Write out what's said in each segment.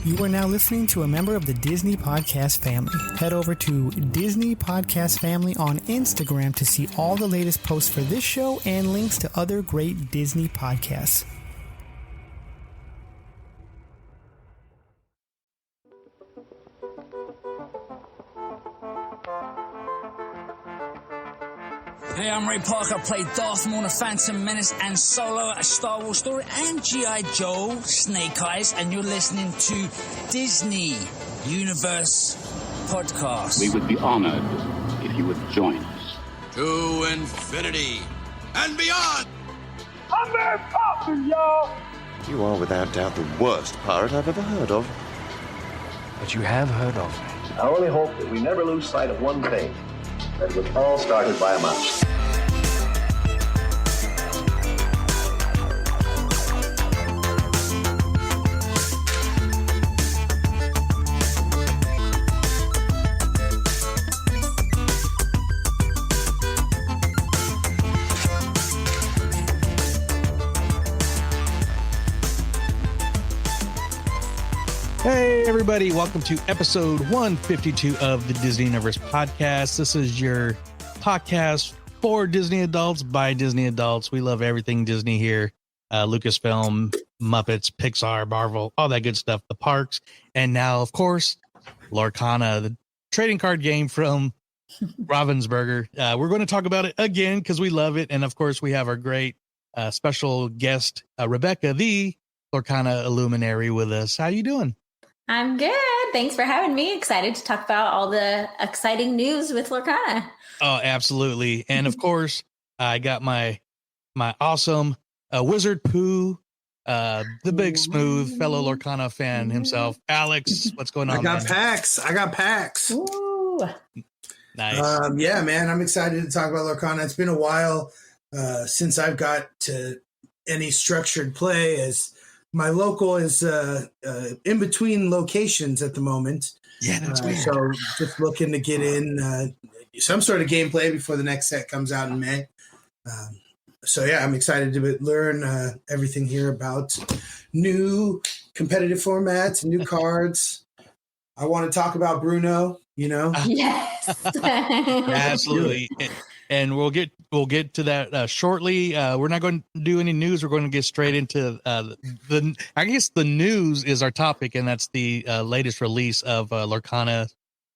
You are now listening to a member of the Disney Podcast family. Head over to Disney Podcast Family on Instagram to see all the latest posts for this show and links to other great Disney podcasts. Hey, I'm Ray Parker. I played Darth Maul in The Phantom Menace and Solo, A Star Wars Story, and G.I. Joe, Snake Eyes, and you're listening to Disney Universe Podcast. We would be honored if you would join us. To infinity and beyond! I'm Mary Poppins, y'all! You are without doubt the worst pirate I've ever heard of. But you have heard of me. I only hope that we never lose sight of one thing. That was all started by a mouse. Hey, everybody. Welcome to episode 152 of the Disney Universe Podcast. This is your podcast for Disney adults by Disney adults. We love everything Disney here. Lucasfilm, Muppets, Pixar, Marvel, all that good stuff, the parks. And now, of course, Lorcana, the trading card game from Ravensburger. We're going to talk about it again because we love it. And, of course, we have our great special guest, Rebekah, the Lorcana Illuminary, with us. How you doing? I'm good. Thanks for having me. Excited to talk about all the exciting news with Lorcana. Oh, absolutely. And of course, I got my awesome Wizard Pooh, the big smooth fellow Lorcana fan himself. Alex, what's going on? I got packs. Ooh. Nice. Yeah, man, I'm excited to talk about Lorcana. It's been a while since I've got to any structured play, as my local is in between locations at the moment. Yeah, that's weird. So just looking to get in some sort of gameplay before the next set comes out in May. So yeah, I'm excited to learn everything here about new competitive formats, new cards. I want to talk about Bruno, you know? Yes. Absolutely. And we'll get to that shortly. We're not going to do any news. We're going to get straight into I guess the news is our topic, and that's the latest release of Lorcana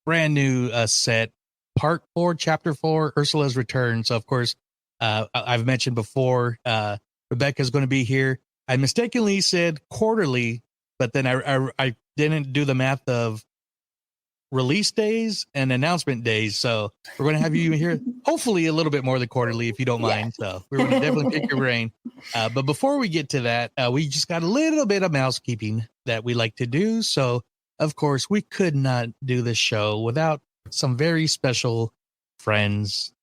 brand new set, Part 4, Chapter 4, Ursula's Return. So, of course, I've mentioned before, Rebekah's going to be here. I mistakenly said quarterly, but then I didn't do the math of release days and announcement days. So we're going to have you here, hopefully a little bit more than quarterly, if you don't mind. So we're going to definitely pick your brain. But before we get to that, we just got a little bit of housekeeping that we like to do. So, of course, we could not do this show without some very special friends.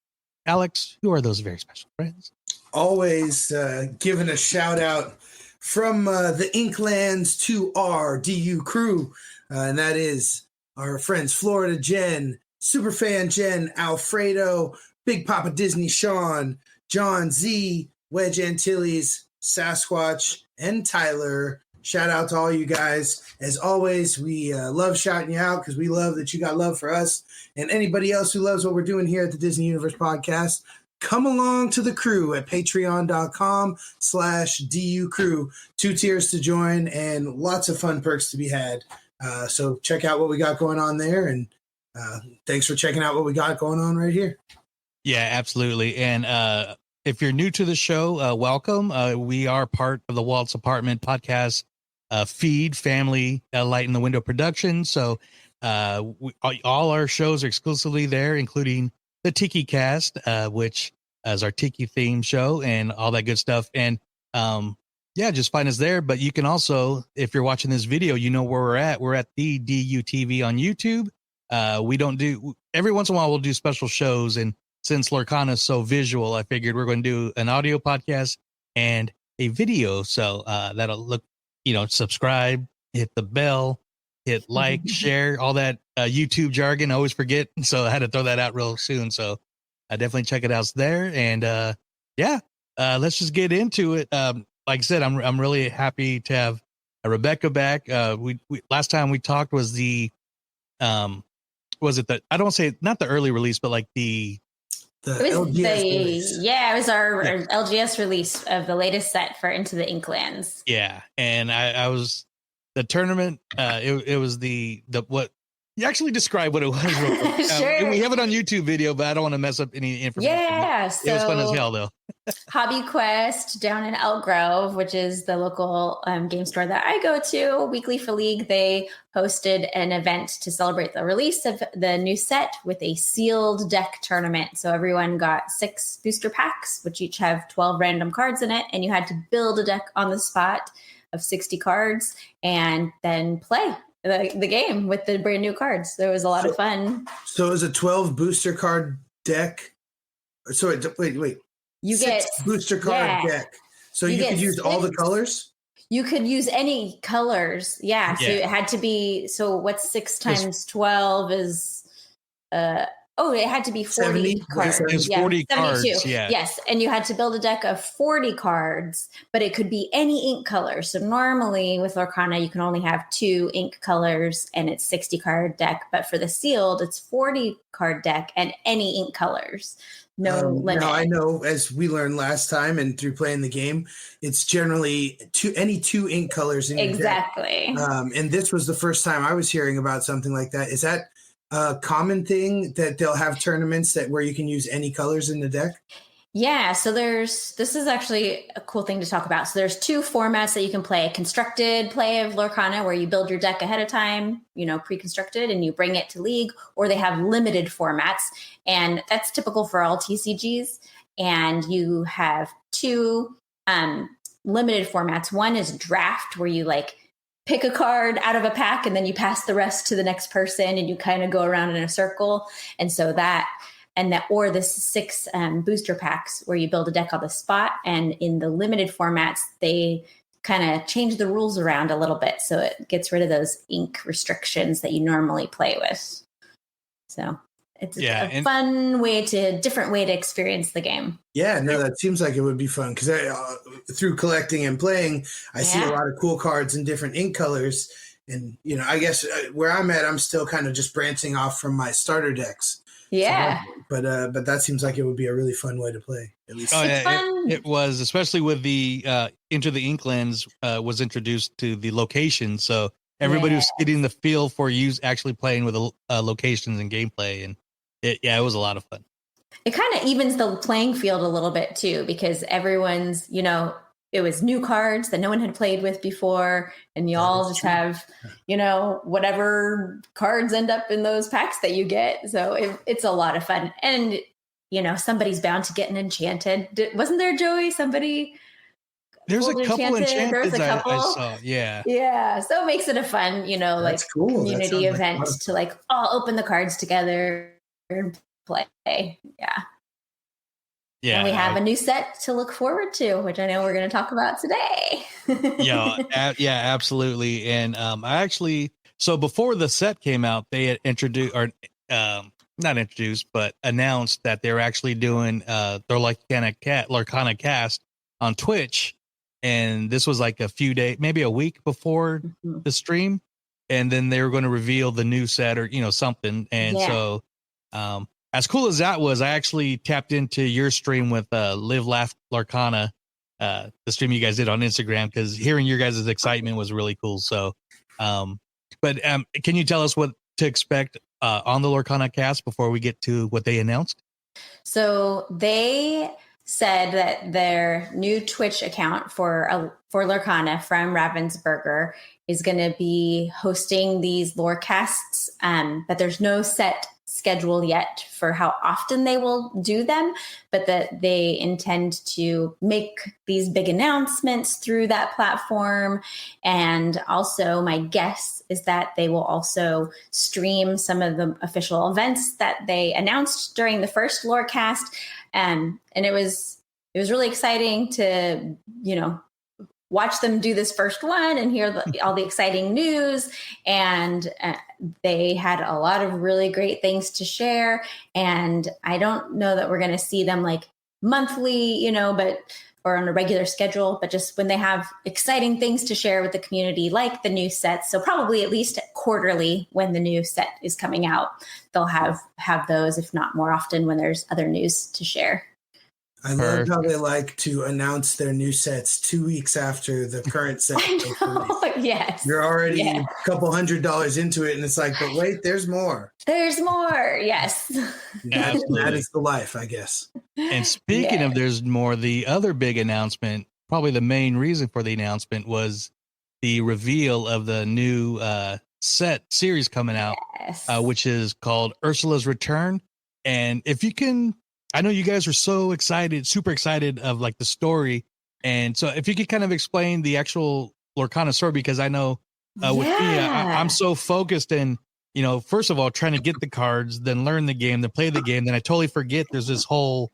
Alex, who are those very special friends? Always giving a shout out from the Inklands to our DU crew, and that is our friends Florida Jen, Superfan Jen, Alfredo, Big Papa Disney Sean, John Z, Wedge Antilles, Sasquatch, and Tyler. Shout out to all you guys. As always, we love shouting you out because we love that you got love for us. And anybody else who loves what we're doing here at the Disney Universe Podcast, come along to the crew at patreon.com/DU crew. 2 tiers to join and lots of fun perks to be had. So check out what we got going on there. And thanks for checking out what we got going on right here. Yeah, absolutely. And if you're new to the show, welcome. We are part of the Walt's Apartment podcast feed, family, Light in the Window production. So all our shows are exclusively there, including the Tiki Cast, which is our Tiki theme show and all that good stuff. And yeah, just find us there. But you can also, if you're watching this video, you know where we're at. We're at the DUTV on YouTube. We don't do, every once in a while, we'll do special shows. And since Lorcana is so visual, I figured we're going to do an audio podcast and a video. So that'll look, subscribe, hit the bell, hit like, share, all that YouTube jargon. I always forget. So I had to throw that out real soon. So definitely check it out there. And let's just get into it. Like I said, I'm really happy to have Rebekah back. We last time we talked was was it the, I don't say not the early release, but like the LGS release. Yeah, it was our LGS release of the latest set for Into the Inklands. Yeah, and I was the tournament. It was the what you actually describe what it was. Real quick. Sure. We have it on YouTube video, but I don't want to mess up any information. Yeah, it was fun as hell though. Hobby Quest down in Elk Grove, which is the local game store that I go to weekly for League, they hosted an event to celebrate the release of the new set with a sealed deck tournament. So everyone got 6 booster packs, which each have 12 random cards in it, and you had to build a deck on the spot of 60 cards and then play the game with the brand new cards. So it was a lot of fun. So it was a 12 booster card deck. So wait. You 6 get booster card deck. So you could use 6. All the colors? You could use any colors. Yeah. So it had to be, so what's 6 times 12 is, it had to be 40 70 cards. It was 40 cards. Yeah. Yes. And you had to build a deck of 40 cards, but it could be any ink color. So normally with Lorcana, you can only have 2 ink colors and it's 60 card deck. But for the sealed, it's 40 card deck and any ink colors. No limit. Now I know, as we learned last time and through playing the game, it's generally any 2 ink colors in your deck. And this was the first time I was hearing about something like that. Is that a common thing that they'll have tournaments where you can use any colors in the deck? Yeah, so this is actually a cool thing to talk about. So there's 2 formats that you can play: a constructed play of Lorcana, where you build your deck ahead of time, pre-constructed, and you bring it to League, or they have limited formats, and that's typical for all TCGs. And you have 2 limited formats. One is draft, where you pick a card out of a pack and then you pass the rest to the next person and you kind of go around in a circle. And so or the 6 booster packs where you build a deck on the spot. And in the limited formats, they kind of change the rules around a little bit. So it gets rid of those ink restrictions that you normally play with. So it's a fun different way to experience the game. Yeah, no, that seems like it would be fun because through collecting and playing, I see a lot of cool cards in different ink colors. And, I guess where I'm at, I'm still kind of just branching off from my starter decks. Yeah. But that seems like it would be a really fun way to play, at least. Oh, yeah, it was, especially with the Into the Inklands was introduced to the location. So everybody was getting the feel for actually playing with the locations and gameplay. And it was a lot of fun. It kind of evens the playing field a little bit too, because everyone's, it was new cards that no one had played with before. And you all just have, whatever cards end up in those packs that you get. So it's a lot of fun. And, somebody's bound to get an enchanted. Wasn't there, Joey? There's a couple enchanted I saw. Yeah. Yeah. So it makes it a fun, cool. community event to all open the cards together and play. Yeah. Yeah. And we have a new set to look forward to, which I know we're going to talk about today. Yeah, absolutely. And so before the set came out, they had not introduced, but announced that they're actually doing their Lorcana cast on Twitch. And this was like a few days, maybe a week before the stream. And then they were going to reveal the new set or, something. And so as cool as that was, I actually tapped into your stream with Live Laugh Lorcana, the stream you guys did on Instagram, because hearing your guys' excitement was really cool. So, but can you tell us what to expect on the Lorcana cast before we get to what they announced? So they said that their new Twitch account for Lorcana from Ravensburger is going to be hosting these lore casts, but there's no set schedule yet for how often they will do them, but that they intend to make these big announcements through that platform. And also my guess is that they will also stream some of the official events that they announced during the first Lorecast. And it was really exciting to, watch them do this first one and hear all the exciting news. And they had a lot of really great things to share. And I don't know that we're going to see them monthly, or on a regular schedule, but just when they have exciting things to share with the community, like the new sets. So probably at least quarterly when the new set is coming out, they'll have those, if not more often when there's other news to share. I love how they like to announce their new sets 2 weeks after the current set. Yes. You're already a couple $100 into it, and it's like, but wait, there's more. There's more. Yes. That is the life, I guess. And speaking of there's more, the other big announcement, probably the main reason for the announcement, was the reveal of the new set series coming out, which is called Ursula's Return. And if you can, I know you guys are so excited, super excited of like the story. And so if you could kind of explain the actual Lorcana story, because I know with me, I'm so focused in, you know, first of all, trying to get the cards, then learn the game, then play the game. Then I totally forget there's this whole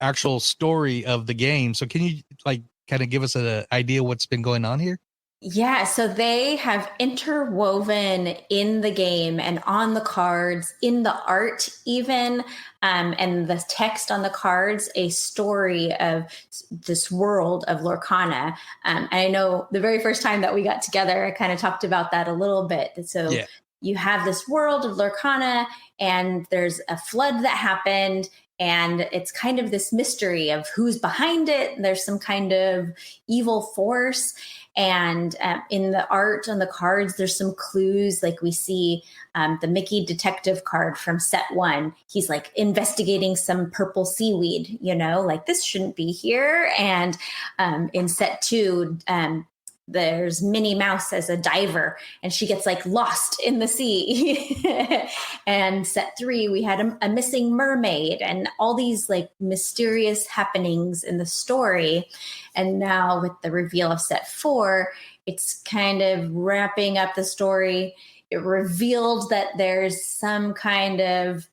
actual story of the game. So can you like kind of give us an idea what's been going on here? Yeah, so they have interwoven in the game and on the cards, in the art even, and the text on the cards, a story of this world of Lorcana. And I know the very first time that we got together, I kind of talked about that a little bit. So you have this world of Lorcana, and there's a flood that happened, and it's kind of this mystery of who's behind it. There's some kind of evil force. And in the art on the cards, there's some clues. Like we see the Mickey detective card from set 1. He's like investigating some purple seaweed, you know, like this shouldn't be here. And in set 2, there's Minnie Mouse as a diver, and she gets like lost in the sea. And set 3, we had a missing mermaid, and all these like mysterious happenings in the story. And now with the reveal of set 4, it's kind of wrapping up the story. It revealed that there's some kind of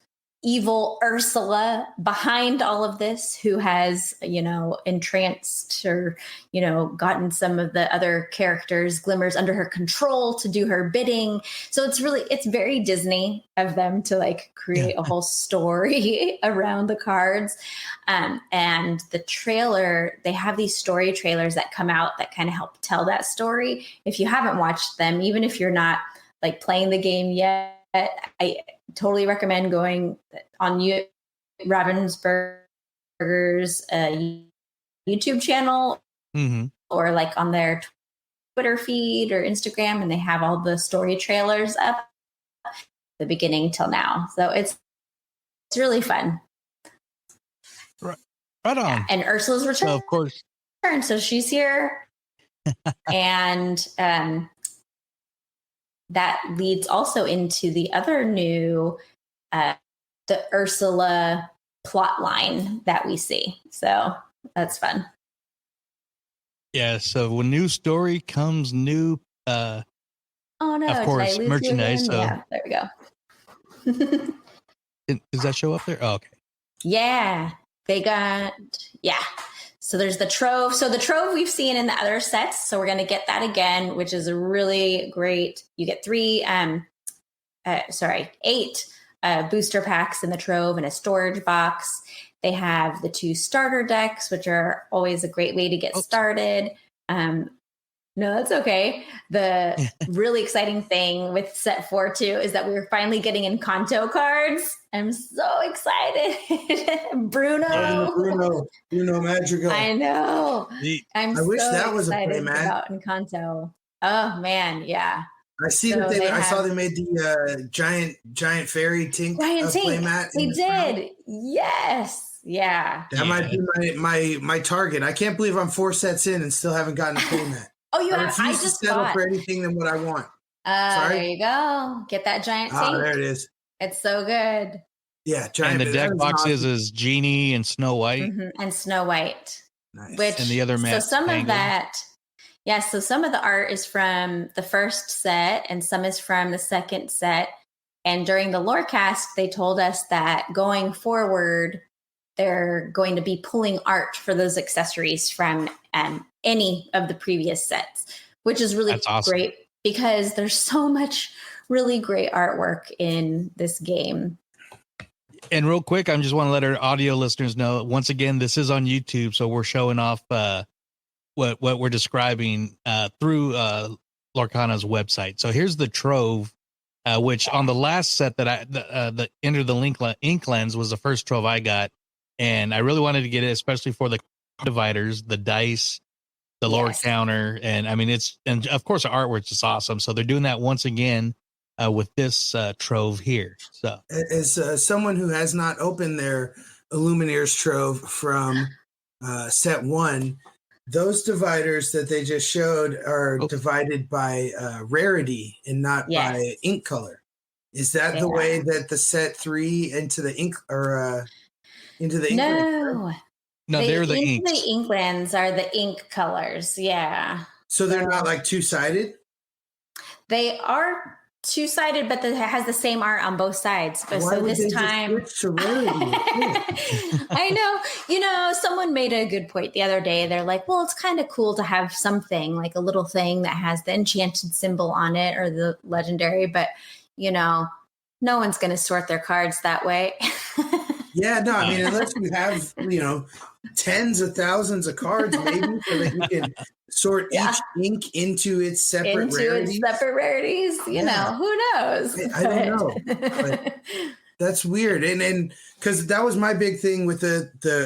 evil Ursula behind all of this, who has, you know, entranced or, you know, gotten some of the other characters, Glimmers, under her control to do her bidding. So it's very Disney of them to like create a whole story around the cards. And the trailer, they have these story trailers that come out that kind of help tell that story. If you haven't watched them, even if you're not like playing the game yet, I totally recommend going on Ravensburger's YouTube channel, or like on their Twitter feed or Instagram, and they have all the story trailers up the beginning till now. So it's really fun. Right on. Yeah. And Ursula's return, of course. So she's here, and that leads also into the other new, the Ursula plot line that we see. So that's fun. Yeah. So when new story comes new, oh no, of course, merchandise. So yeah, there we go. Does that show up there? Oh, okay. Yeah, they got, So there's the Trove. So the Trove we've seen in the other sets. So we're going to get that again, which is a really great. You get 8 booster packs in the Trove and a storage box. They have the 2 starter decks, which are always a great way to get started. No, that's okay. The really exciting thing with set 4 too is that we're finally getting Encanto cards. I'm so excited. Bruno Madrigal. I know. I wish that was a playmat about Encanto. Oh man, yeah. I see that I saw they made the giant fairy Tink playmat. They did. Yes. Yeah. That might be my target. I can't believe I'm 4 sets in and still haven't gotten a playmat. Oh, you have? I just settle for anything than what I want. Sorry. There you go. Get that giant Tink. There it is. It's so good. Yeah, giant. And the deck boxes is Genie and Snow White. And Snow White. Nice. And the other So some of that. Yeah, so some of the art is from the first set and some is from the second set. And during the Lorecast, they told us that going forward, they're going to be pulling art for those accessories from any of the previous sets, which is really great because there's so much really great artwork in this game. And real quick, I just want to let our audio listeners know, once again, this is on YouTube. So we're showing off what we're describing through Lorcana's website. So here's the Trove, which on the last set that the Enter the Ink Lens was the first Trove I got. And I really wanted to get it, especially for the dividers, the dice, the lower counter. And I mean, and of course, the artwork's just awesome. So they're doing that once again with this Trove here. So as someone who has not opened their Illuminaries Trove from set 1, those dividers that they just showed are divided by rarity and not by ink color. Is that the way that the set 3 into the ink or into the ink? No, they're the inks. The Inklands are the ink colors. Yeah. So they're not like two-sided? They are two-sided, but it has the same art on both sides. But Why so would this they time, just switch to rarity? I know. Someone made a good point the other day. They're like, well, it's kind of cool to have something like a little thing that has the enchanted symbol on it or the legendary, but no one's going to sort their cards that way. Yeah, no, I mean, unless you have, tens of thousands of cards, maybe, so that you can sort each ink into its separate rarities. Who knows? I don't know. But that's weird. And because that was my big thing with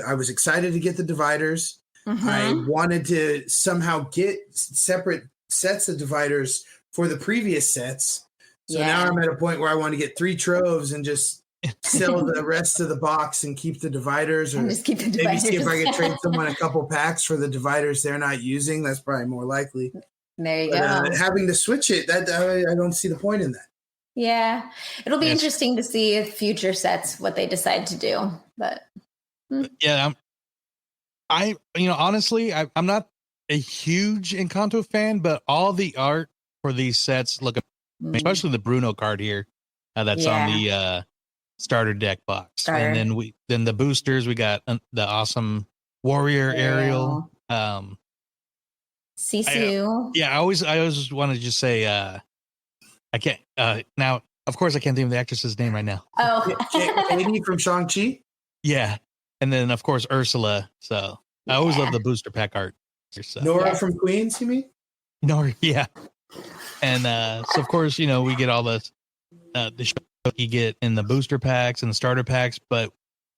I was excited to get the dividers. Mm-hmm. I wanted to somehow get separate sets of dividers for the previous sets. So now I'm at a point where I want to get 3 troves and just sell the rest of the box and keep the dividers, or just keep the dividers. Maybe see if I can trade someone a couple packs for the dividers they're not using. That's probably more likely. There you go. Having to switch it, I don't see the point in that. Yeah, it'll be interesting to see if future sets what they decide to do. But honestly, I'm not a huge Encanto fan, but all the art for these sets look, especially the Bruno card here, that's on the starter deck box. And then the boosters, we got the awesome Warrior Ariel, Sisu. I always want to just say I can't now, of course I can't think of the actress's name right now. Katie from Shang-Chi. Yeah, and then of course Ursula. So I always love the booster pack art. So. Nora from Queens, you mean? Nora, yeah. And so of course, we get all the you get in the booster packs and the starter packs, but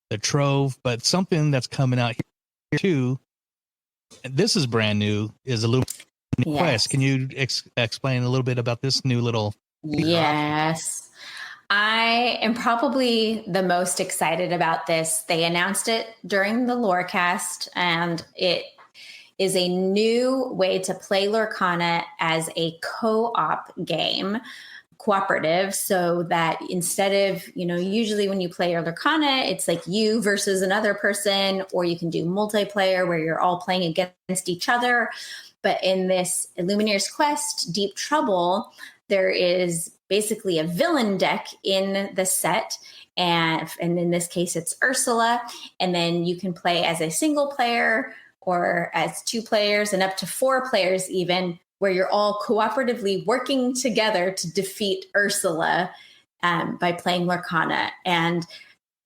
the Trove, but something that's coming out here too, and this is brand new, is Illuminary Quest. Can you explain a little bit about this new little? Yes. I am probably the most excited about this. They announced it during the Lorecast, and it is a new way to play Lorcana as a co-op game, cooperative, so that instead of, usually when you play Lorcana, it's like you versus another person, or you can do multiplayer where you're all playing against each other. But in this Illuminaries Quest, Deep Trouble, there is basically a villain deck in the set. And in this case, it's Ursula. And then you can play as a single player or as 2 players and up to 4 players even, where you're all cooperatively working together to defeat Ursula by playing Lorcana. And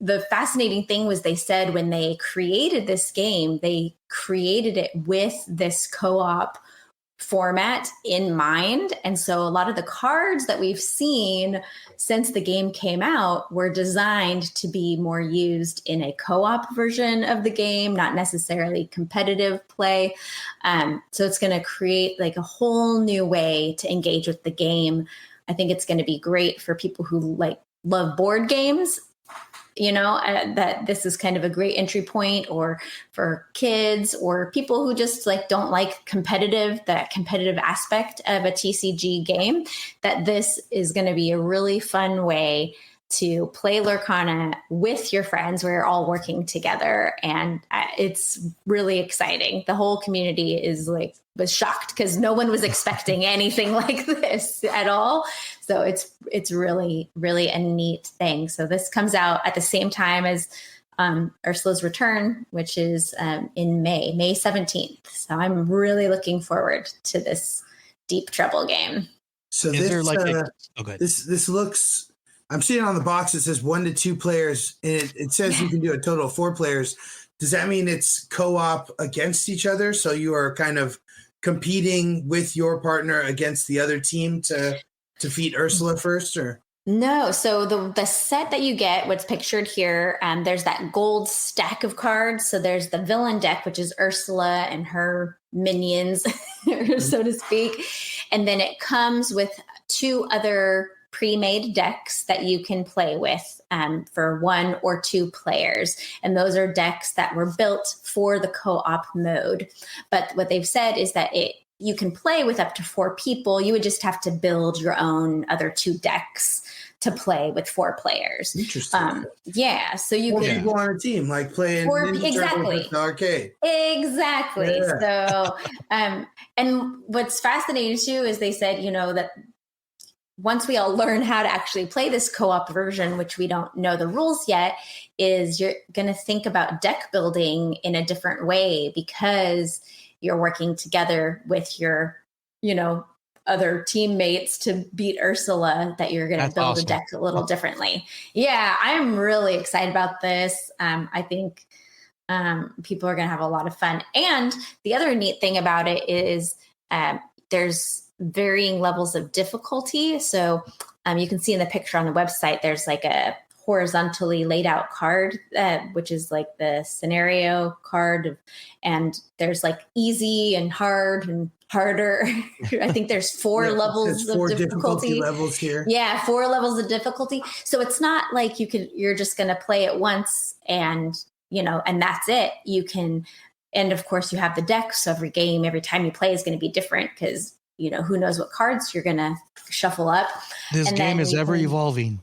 the fascinating thing was they said when they created this game, they created it with this co-op format in mind. And so a lot of the cards that we've seen since the game came out were designed to be more used in a co-op version of the game, not necessarily competitive play. So it's going to create like a whole new way to engage with the game. I think it's going to be great for people who love board games, that this is kind of a great entry point, or for kids or people who just don't like that competitive aspect of a TCG game, that this is going to be a really fun way to play Lorcana with your friends where you're all working together. And it's really exciting. The whole community was shocked because no one was expecting anything like this at all. So it's really, really a neat thing. So this comes out at the same time as Ursula's Return, which is in May 17th. So I'm really looking forward to this Deep Trouble game. So is there this looks I'm seeing on the box it says 1 to 2 players, and it says you can do a total of 4 players. Does that mean it's co-op against each other? So you are kind of competing with your partner against the other team to defeat Ursula first, or? No. So the set that you get, what's pictured here, there's that gold stack of cards. So there's the villain deck, which is Ursula and her minions, so to speak. And then it comes with 2 other pre-made decks that you can play with for 1 or 2 players. And those are decks that were built for the co-op mode. But what they've said is that you can play with up to 4 people. You would just have to build your own other 2 decks to play with 4 players. Interesting. Yeah. So you can can go on a team, like playing exactly at the arcade. Exactly. Yeah. So and what's fascinating too is they said, that once we all learn how to actually play this co-op version, which we don't know the rules yet, is you're going to think about deck building in a different way because you're working together with your, other teammates to beat Ursula, that you're going to build awesome. a deck a little differently. Yeah, I'm really excited about this. I think people are going to have a lot of fun. And the other neat thing about it is there's varying levels of difficulty. So you can see in the picture on the website, there's like a horizontally laid out card, which is like the scenario card. And there's like easy and hard and harder. I think there's 4 levels of difficulty levels here. Yeah, 4 levels of difficulty. So it's not like you're just going to play it once and, and that's it. You can, and of course you have the deck. So every time you play is going to be different because who knows what cards you're going to shuffle up. This game is ever evolving.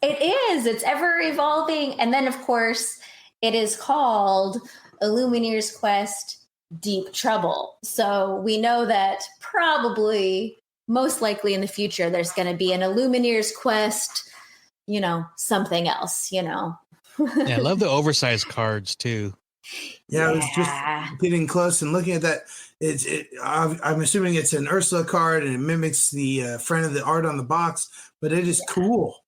It is. It's ever evolving. And then, of course, it is called Illumineer's Quest Deep Trouble. So we know that probably, most likely in the future, there's going to be an Illumineer's Quest, something else, Yeah, I love the oversized cards, too. Yeah, I was just getting close and looking at that. I'm assuming it's an Ursula card and it mimics the friend of the art on the box, but it is cool.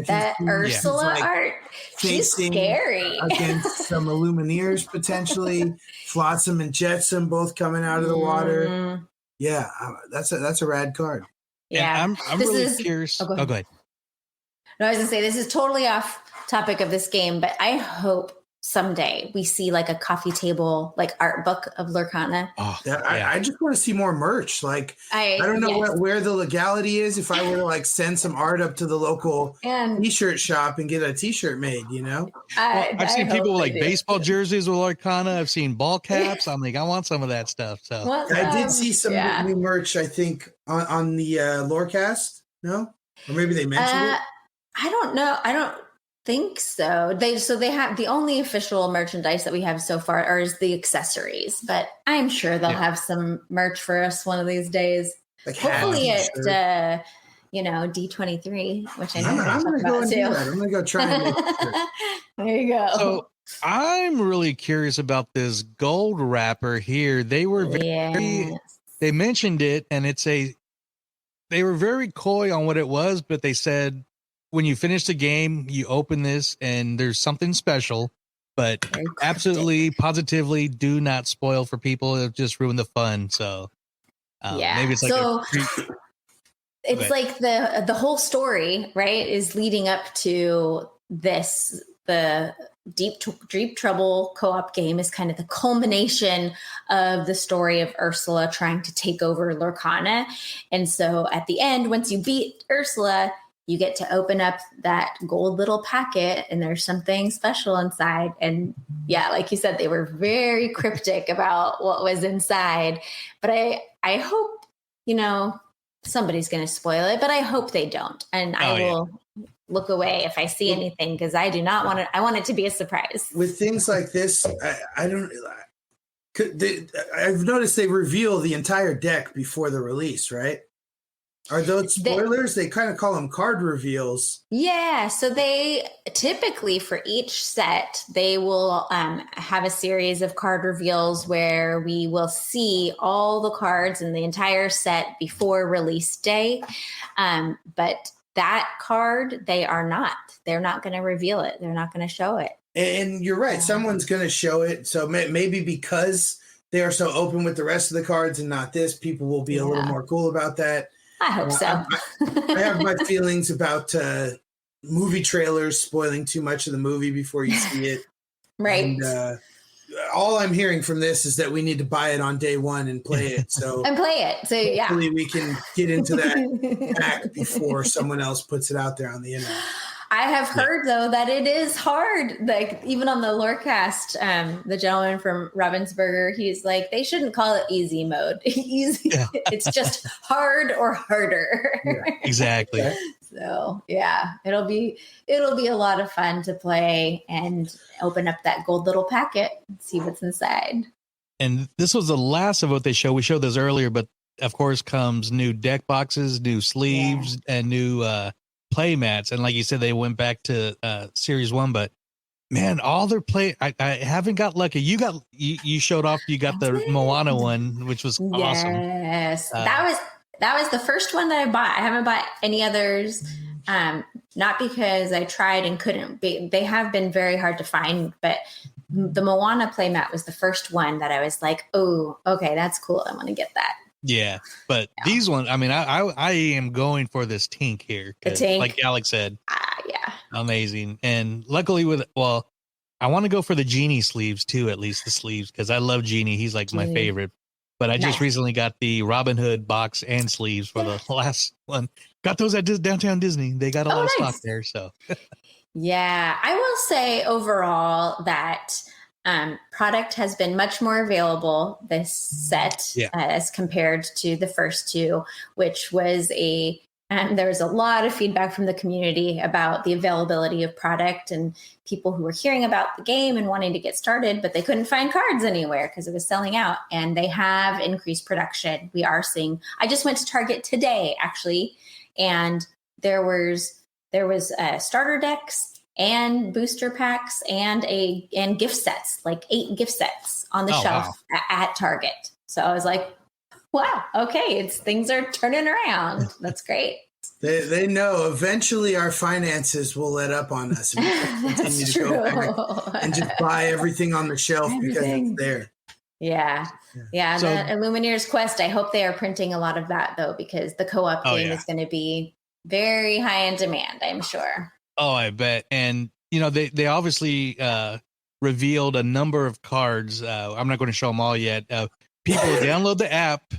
That Ursula art, she's scary. Against some Illumineers potentially, Flotsam and Jetsam both coming out of the water. Yeah, that's a rad card. Yeah, and I'm really curious. Go ahead. No, I was gonna say this is totally off topic of this game, but I hope someday we see like a coffee table, like art book of Lorcana. I just want to see more merch. Like, I don't know where the legality is. If I were to like send some art up to the local t-shirt shop and get a t-shirt made, I've seen people with like baseball jerseys with Lorcana. I've seen ball caps. I'm like, I want some of that stuff. So I did see some new merch, I think, on the Lorecast. No? Or maybe they mentioned it. I don't know. I don't think so. They have the only official merchandise that we have so far is the accessories, but I'm sure they'll have some merch for us one of these days. Like hopefully at D23, which I know I'm gonna go and do that. I'm gonna go try and make it. There you go. So I'm really curious about this gold wrapper here. They were they mentioned it, and they were very coy on what it was, but they said when you finish the game, you open this and there's something special, but absolutely, positively do not spoil for people. It'll just ruin the fun. So maybe it's like it's like the whole story, right, is leading up to this. The Deep Trouble co-op game is kind of the culmination of the story of Ursula trying to take over Lorcana. And so at the end, once you beat Ursula, you get to open up that gold little packet and there's something special inside. And yeah, like you said, they were very cryptic about what was inside. But I hope, somebody's going to spoil it, but I hope they don't. And I will look away if I see anything because I do not want it. I want it to be a surprise. With things like this, I've noticed they reveal the entire deck before the release, right? Are those spoilers? They kind of call them card reveals. Yeah. So they typically, for each set, they will have a series of card reveals where we will see all the cards in the entire set before release day. But that card, they're not going to reveal it. They're not going to show it. And you're right. Someone's going to show it. So maybe because they are so open with the rest of the cards and not this, people will be a little more cool about that. I hope so. I have my feelings about movie trailers spoiling too much of the movie before you see it. Right. And, all I'm hearing from this is that we need to buy it on day one and play it. So hopefully we can get into that pack before someone else puts it out there on the internet. I have heard though that it is hard. Like even on the Lorecast, the gentleman from Ravensburger, he's like, they shouldn't call it easy mode. Easy, it's just hard or harder. Yeah, exactly. So yeah, it'll be a lot of fun to play and open up that gold little packet and see what's inside. And this was the last of what they showed. We showed this earlier, but of course comes new deck boxes, new sleeves, and new play mats. And like you said, they went back to Series 1, but man, all their play, I haven't got lucky. You showed off, you got the Moana one, which was awesome. Yes. That was the first one that I bought. I haven't bought any others. Not because I tried and couldn't be. They have been very hard to find, but the Moana playmat was the first one that I was like, oh, okay, that's cool. I want to get that. Yeah, but these ones, I mean, I am going for this Tink here. The Tink? Like Alex said. Yeah. Amazing. And luckily I want to go for the Genie sleeves too, at least the sleeves, because I love Genie. He's like my favorite. But I just recently got the Robin Hood box and sleeves for the last one. Got those at Downtown Disney. They got a lot of stock there. So, yeah, I will say overall that product has been much more available this set as compared to the first two, which was there was a lot of feedback from the community about the availability of product and people who were hearing about the game and wanting to get started, but they couldn't find cards anywhere because it was selling out. And they have increased production. We are seeing, I just went to Target today, actually, and there was starter decks and booster packs and gift sets, like 8 gift sets on the shelf at Target. So I was like, wow, okay, things are turning around. That's great. They know eventually our finances will let up on us. We continue to go back and just buy everything on the shelf because it's there. Yeah. So, the Illumineer's Quest, I hope they are printing a lot of that though, because the co-op game is going to be very high in demand, I'm sure. Oh, I bet. And they obviously revealed a number of cards. I'm not going to show them all yet. People download the app,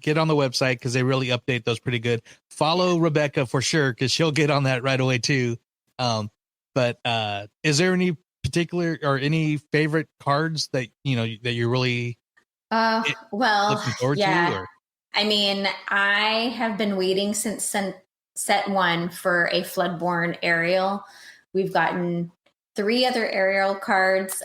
get on the website because they really update those pretty good. Follow Rebekah for sure because she'll get on that right away too. But is there any particular or any favorite cards that that you're really looking forward to? Or? I mean, I have been waiting since set 1 for a Floodborn Aerial. We've gotten 3 other aerial cards,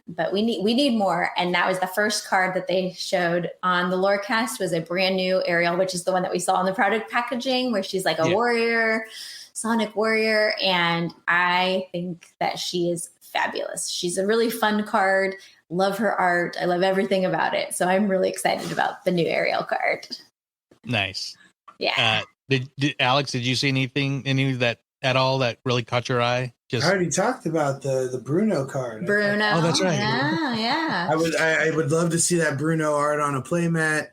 but we need more. And that was the first card that they showed on the Lorecast was a brand new aerial, which is the one that we saw in the product packaging, where she's like a warrior, Sonic warrior. And I think that she is fabulous. She's a really fun card. Love her art. I love everything about it. So I'm really excited about the new aerial card. Nice. Yeah. Alex, did you see any of that at all that really caught your eye? I already talked about the Bruno card. Bruno. Oh, that's right. Yeah. I would love to see that Bruno art on a playmat.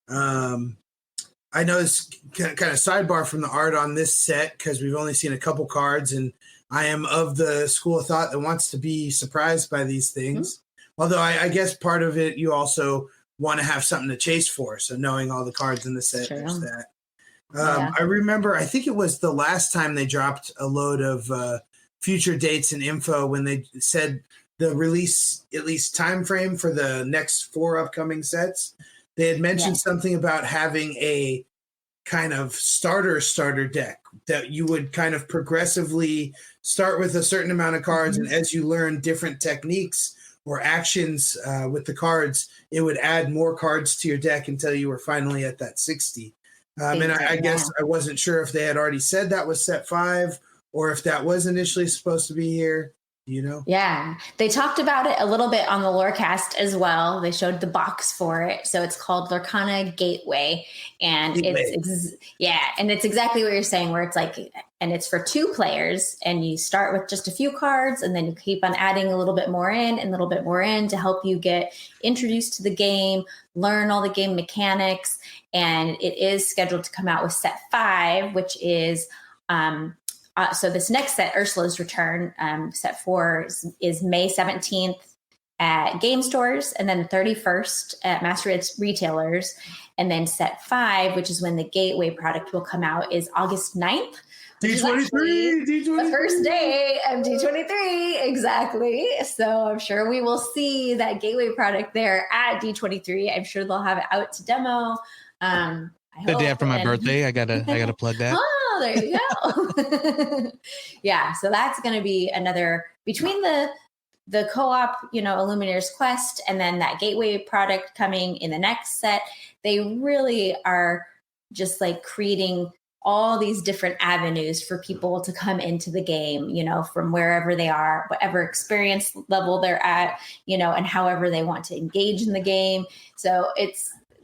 I know it's kind of sidebar from the art on this set because we've only seen a couple cards, and I am of the school of thought that wants to be surprised by these things. Mm-hmm. Although I guess part of it, you also want to have something to chase for. So knowing all the cards in the set, there's that. I remember, I think it was the last time they dropped a load of future dates and info when they said the release, at least time frame for the next 4 upcoming sets. They had mentioned something about having a kind of starter deck that you would kind of progressively start with a certain amount of cards. Mm-hmm. And as you learn different techniques or actions with the cards, it would add more cards to your deck until you were finally at that 60. And I guess I wasn't sure if they had already said that was set 5 or if that was initially supposed to be here. You know? Yeah, they talked about it a little bit on the Lorecast as well. They showed the box for it, so it's called Lorcana Gateway, and it's exactly what you're saying, where it's like, and it's for 2 players, and you start with just a few cards, and then you keep on adding a little bit more in and a little bit more in to help you get introduced to the game, learn all the game mechanics, and it is scheduled to come out with set 5, which is so this next set, Ursula's Return, set 4 is May 17th at game stores, and then the 31st at mass retailers. And then set 5, which is when the Gateway product will come out, is August 9th. D23. The first day of D23, exactly. So I'm sure we will see that Gateway product there at D23. I'm sure they'll have it out to demo. The day after my birthday, I gotta plug that. Oh, there you go. Yeah, so that's going to be another, between the co-op, Illuminator's Quest, and then that Gateway product coming in the next set. They really are just like creating all these different avenues for people to come into the game, from wherever they are, whatever experience level they're at, and however they want to engage in the game. So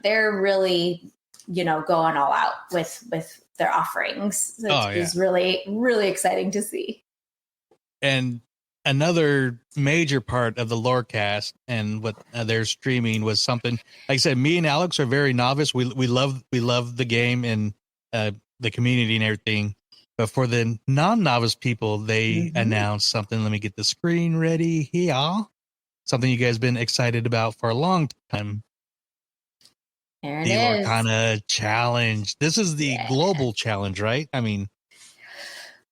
they're really, going all out with their offerings. So it's really, really exciting to see. And another major part of the Lorecast and what they're streaming was something, like I said, me and Alex are very novice. We love the game and the community and everything. But for the non-novice people, they announced something. Let me get the screen ready here. Something you guys been excited about for a long time. There it the is. Lorcana Challenge. This is the global challenge, right? I mean,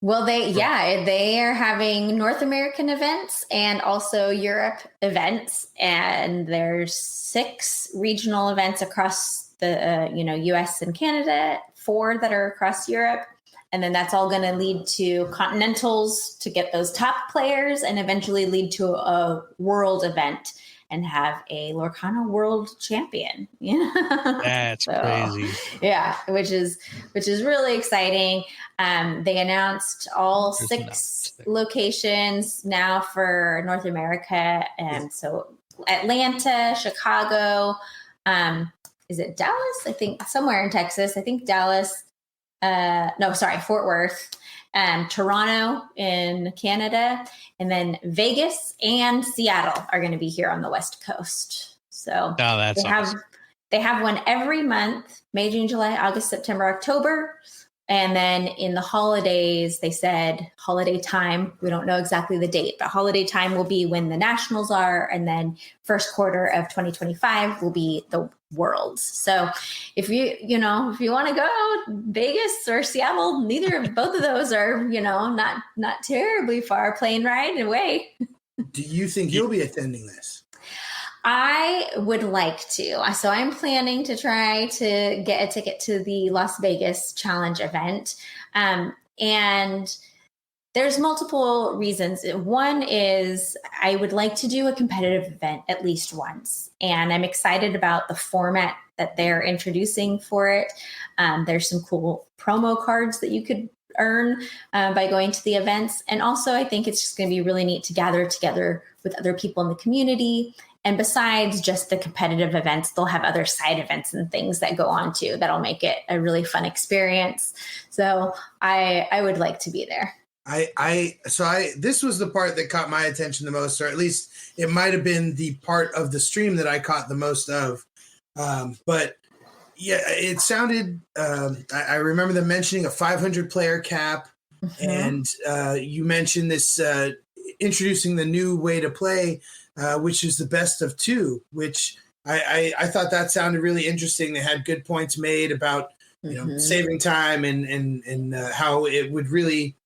well, they are having North American events and also Europe events, and there's 6 regional events across the US and Canada, 4 that are across Europe, and then that's all going to lead to continentals to get those top players, and eventually lead to a world event and have a Lorcana world champion. That's crazy. Yeah, which is really exciting. They announced all 6 locations now for North America, and so Atlanta, Chicago, is it Dallas? I think somewhere in Texas. I think Dallas. Fort Worth. Toronto in Canada, and then Vegas and Seattle are going to be here on the West Coast. So they have one every month: May, June, July, August, September, October. And then in the holidays, they said holiday time. We don't know exactly the date, but holiday time will be when the nationals are. And then first quarter of 2025 will be the worlds. So if you want to go Vegas or Seattle, both of those are, not terribly far, plane ride away. Do you think you'll be attending this? I would like to. So I'm planning to try to get a ticket to the Las Vegas Challenge event. And there's multiple reasons. One is I would like to do a competitive event at least once. And I'm excited about the format that they're introducing for it. There's some cool promo cards that you could earn by going to the events. And also, I think it's just going to be really neat to gather together with other people in the community. And besides just the competitive events, they'll have other side events and things that go on too that'll make it a really fun experience. So I would like to be there. This was the part that caught my attention the most, or at least it might have been the part of the stream that I caught the most of. But yeah, it sounded, I remember them mentioning a 500 player cap, and you mentioned this, introducing the new way to play, which is the best of 2, which I thought that sounded really interesting. They had good points made about, saving time and how it would really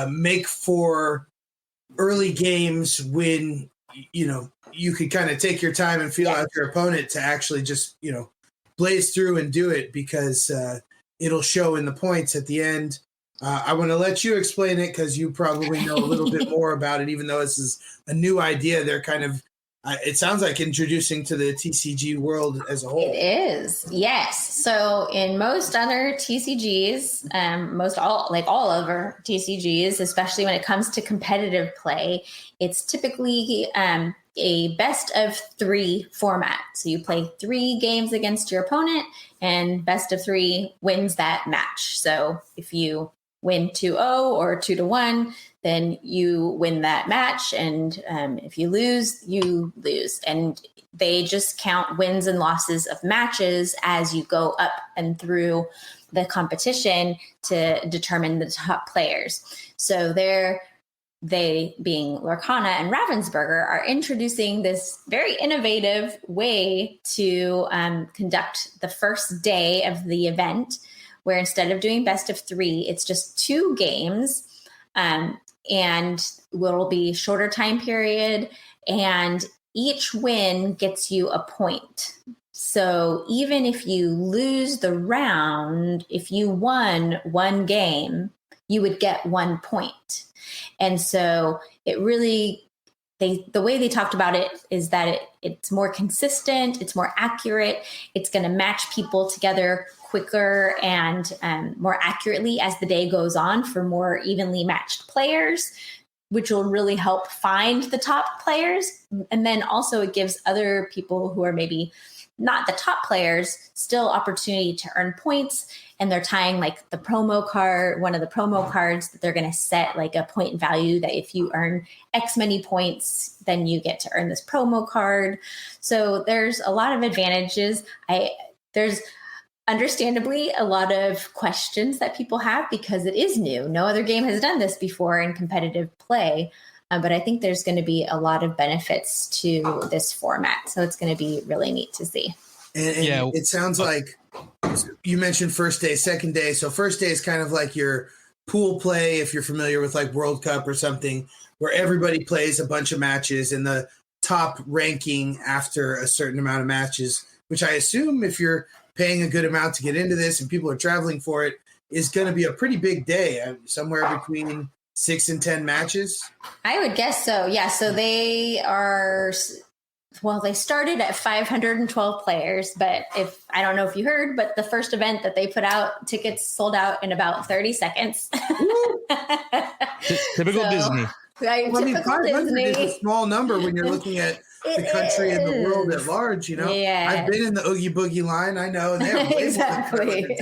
make for early games when, you could kind of take your time and feel out your opponent to actually just, blaze through and do it, because it'll show in the points at the end. I want to let you explain it because you probably know a little bit more about it, even though this is a new idea. They're kind of it sounds like introducing to the TCG world as a whole. It is, yes. So in most other TCGs, all of our TCGs, especially when it comes to competitive play, it's typically a best of 3 format. So you play 3 games against your opponent, and best of 3 wins that match. So if you win 2-0 or 2-1, then you win that match. And if you lose, you lose. And they just count wins and losses of matches as you go up and through the competition to determine the top players. So they being Lorcana and Ravensburger are introducing this very innovative way to conduct the first day of the event, where instead of doing best of 3, it's just 2 games, and will be shorter time period, and each win gets you a point. So even if you lose the round, if you won 1 game, you would get 1 point. And so it really, the way they talked about it is that it's more consistent, it's more accurate, it's going to match people together quicker and more accurately as the day goes on for more evenly matched players, which will really help find the top players. And then also it gives other people who are maybe not the top players still opportunity to earn points. And they're tying like the promo card, one of the promo cards that they're going to set like a point value that if you earn X many points, then you get to earn this promo card. So there's a lot of advantages. There's understandably a lot of questions that people have because it is new. No other game has done this before in competitive play. But I think there's going to be a lot of benefits to this format. So it's going to be really neat to see. And yeah, it sounds like you mentioned first day, second day. So first day is kind of like your pool play, if you're familiar with like World Cup or something, where everybody plays a bunch of matches and the top ranking after a certain amount of matches, which I assume if you're paying a good amount to get into this and people are traveling for it, is going to be a pretty big day, somewhere between 6 and 10 matches. I would guess so. Yeah. So they started at 512 players, but I don't know if you heard, but the first event that they put out, tickets sold out in about 30 seconds. Typical Disney. Right, well, 500 Disney is a small number when you're looking at the country and the world at large, you know. Yeah. I've been in the Oogie Boogie line, I know, and they have exactly.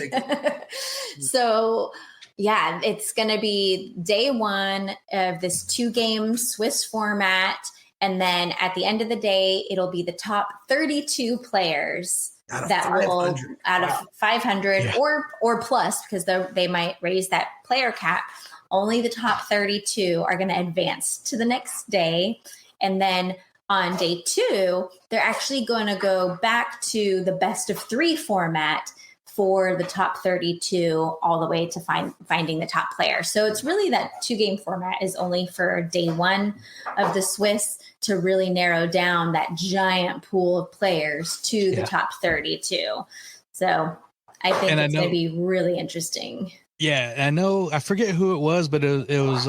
So yeah, it's going to be day 1 of this 2-game Swiss format. And then at the end of the day, it'll be the top 32 players out of 500 yeah. or plus, because they might raise that player cap. Only the top 32 are going to advance to the next day. And then on day 2, they're actually going to go back to the best of 3 format for the top 32 all the way to finding the top player. So it's really that 2-game format is only for day 1 of the Swiss to really narrow down that giant pool of players to the top 32. So I think it's going to be really interesting. Yeah, I know. I forget who it was, but it was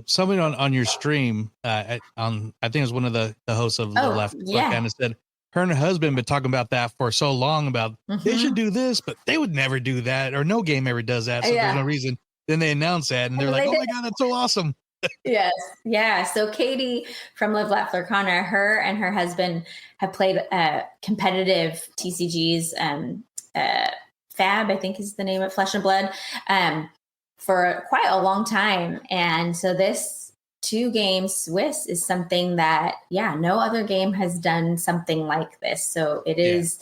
somebody on your stream. I think it was one of the hosts of the Left. Yeah. And said her and her husband been talking about that for so long about they should do this, but they would never do that, or no game ever does that. So there's no reason. Then they announce that, and they're like, "Oh my god, that's so awesome!" Yes, yeah. So Katie from Live Laugh Lorcana, her and her husband have played competitive TCGs. Fab, I think is the name of Flesh and Blood, for quite a long time. And so this 2-game Swiss is something that, no other game has done something like this. So it is.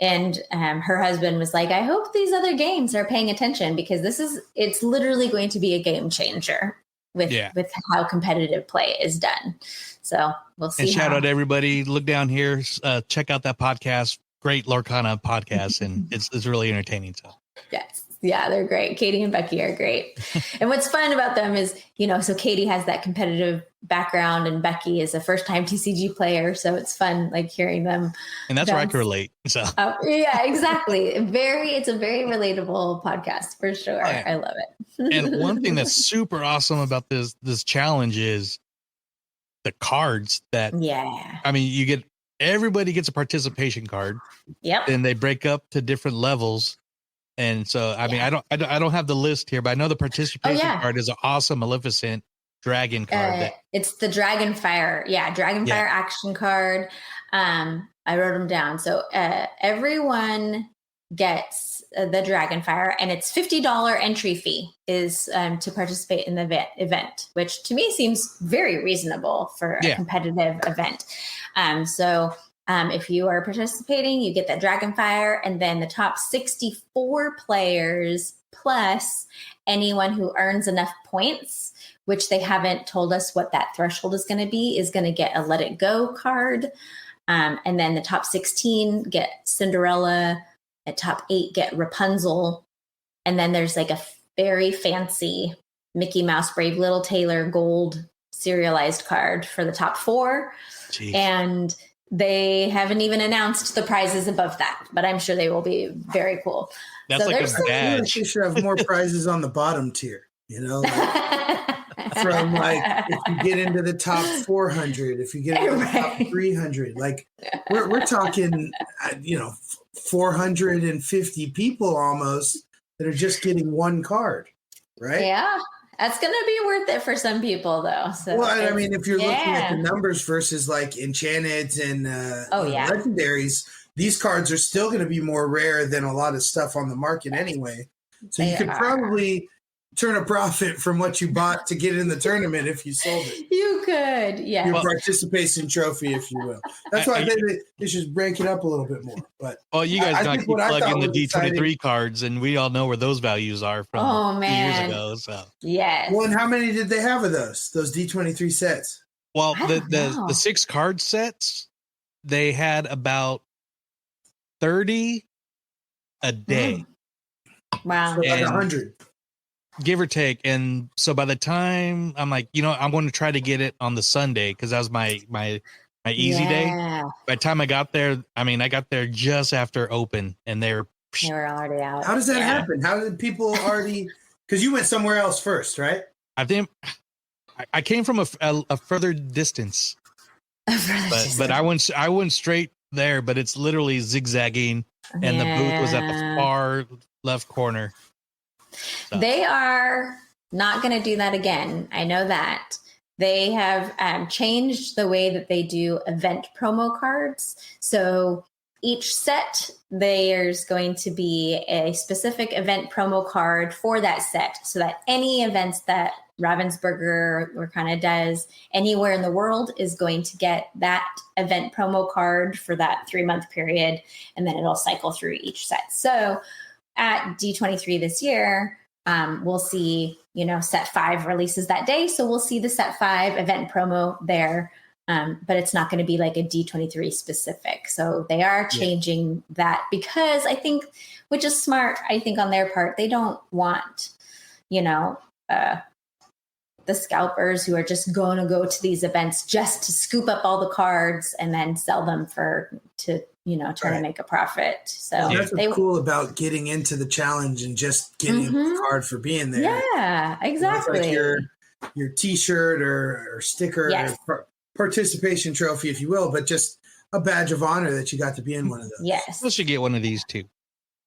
And her husband was like, I hope these other games are paying attention, because it's literally going to be a game changer with how competitive play is done. So we'll see. And shout out to everybody. Look down here. Check out that podcast. Great Lorcana podcast, and it's really entertaining. So yes, yeah, they're great. Katie and Becky are great. And what's fun about them is, so Katie has that competitive background, and Becky is a first-time TCG player, so it's fun like hearing them. And that's where I can relate. So yeah, exactly. It's a very relatable podcast for sure. Oh, yeah. I love it. And one thing that's super awesome about this challenge is the cards that, I mean, everybody gets a participation card. Yep. And they break up to different levels. And so, I mean, I don't have the list here, but I know the participation card is an awesome Maleficent dragon card. It's the Dragonfire. Yeah. Dragonfire action card. I wrote them down. So, everyone gets the Dragonfire, and it's $50 entry fee is to participate in the event, which to me seems very reasonable for a competitive event. If you are participating, you get that Dragonfire, and then the top 64 players plus anyone who earns enough points, which they haven't told us what that threshold is going to be, is going to get a Let It Go card. And then the top 16 get Cinderella. At top 8 get Rapunzel. And then there's like a very fancy Mickey Mouse Brave Little Tailor gold serialized card for the top 4. Jeez. And they haven't even announced the prizes above that, but I'm sure they will be very cool. That's so like a badge. You should have more prizes on the bottom tier, you know, from like if you get into the top 400, if you get into the top 300, like we're talking, 450 people almost that are just getting one card, right? Yeah. That's going to be worth it for some people, though. So well, I mean, if you're looking at the numbers versus like Enchanted and Legendaries, these cards are still going to be more rare than a lot of stuff on the market anyway. So you could probably turn a profit from what you bought to get in the tournament if you sold it. You could, yeah. Your participation trophy, if you will. That's why I think they should break it up a little bit more. But you guys got to keep plugging the D23 cards, and we all know where those values are from years ago. So yes. Well, and how many did they have of those D23 sets? Well, the 6 card sets, they had about 30 a day. Wow. So like 100. Give or take. And so by the time I'm like, I'm going to try to get it on the Sunday because that was my easy day. By the time I got there, I got there just after open and they were already out. How does that happen? How did people already, because you went somewhere else first, right? I think I came from a further distance, but I went straight there, but it's literally zigzagging and the booth was at the far left corner. So. They are not going to do that again. I know that. They have changed the way that they do event promo cards. So each set, there's going to be a specific event promo card for that set so that any events that Ravensburger Lorcana does anywhere in the world is going to get that event promo card for that 3-month period. And then it'll cycle through each set. So at D23 this year, we'll see, set 5 releases that day. So we'll see the set 5 event promo there, but it's not going to be like a D23 specific. So they are changing that because I think, which is smart, I think on their part, they don't want, the scalpers who are just going to go to these events just to scoop up all the cards and then sell them to make a profit. So that's what's cool about getting into the challenge and just getting a card for being there. Yeah, exactly. It's like your T-shirt or sticker, or participation trophy, if you will, but just a badge of honor that you got to be in one of those. Yes, I should get one of these too.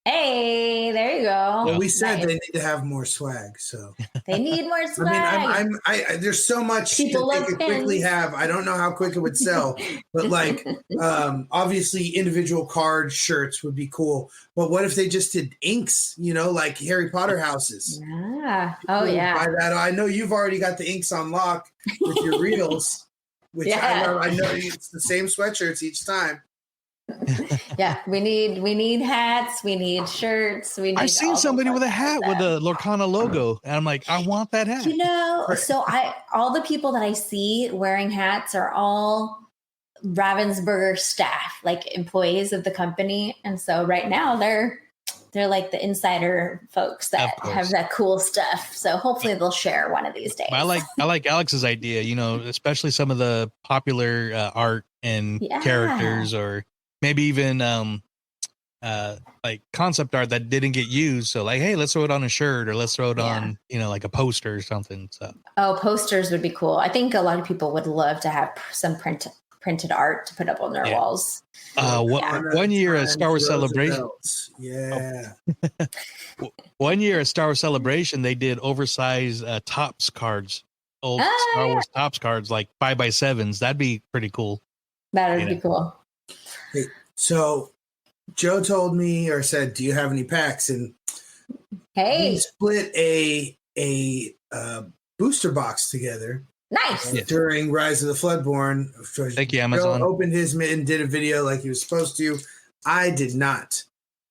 Hey, there you go. Well, we said they need to have more swag, so they need more swag. I there's so much people that they could quickly have. I don't know how quick it would sell, but like obviously individual card shirts would be cool. But what if they just did inks? Like Harry Potter houses. Yeah. Oh yeah. Buy that. I know you've already got the inks on lock with your reels, which I know it's the same sweatshirts each time. Yeah, we need hats, we need shirts, I've seen somebody with a hat with a Lorcana logo, and I'm like, I want that hat. So all the people that I see wearing hats are all Ravensburger staff, like employees of the company, and so right now they're like the insider folks that have that cool stuff. So hopefully they'll share one of these days. I like Alex's idea, especially some of the popular art and characters, or maybe even like concept art that didn't get used. So like, hey, let's throw it on a shirt or let's throw it on, like a poster or something. So posters would be cool. I think a lot of people would love to have some printed art to put up on their walls. One year at Star Wars Celebration. Yeah. One year at Star Wars Celebration, they did oversized Topps cards, old Star Wars Topps cards, like 5x7s. That'd be pretty cool. That would be cool. Hey, so Joe told me or said, "Do you have any packs?" And we split a booster box together. Nice. During Rise of the Floodborn. Thank you, Amazon. Joe opened his and did a video like he was supposed to. I did not.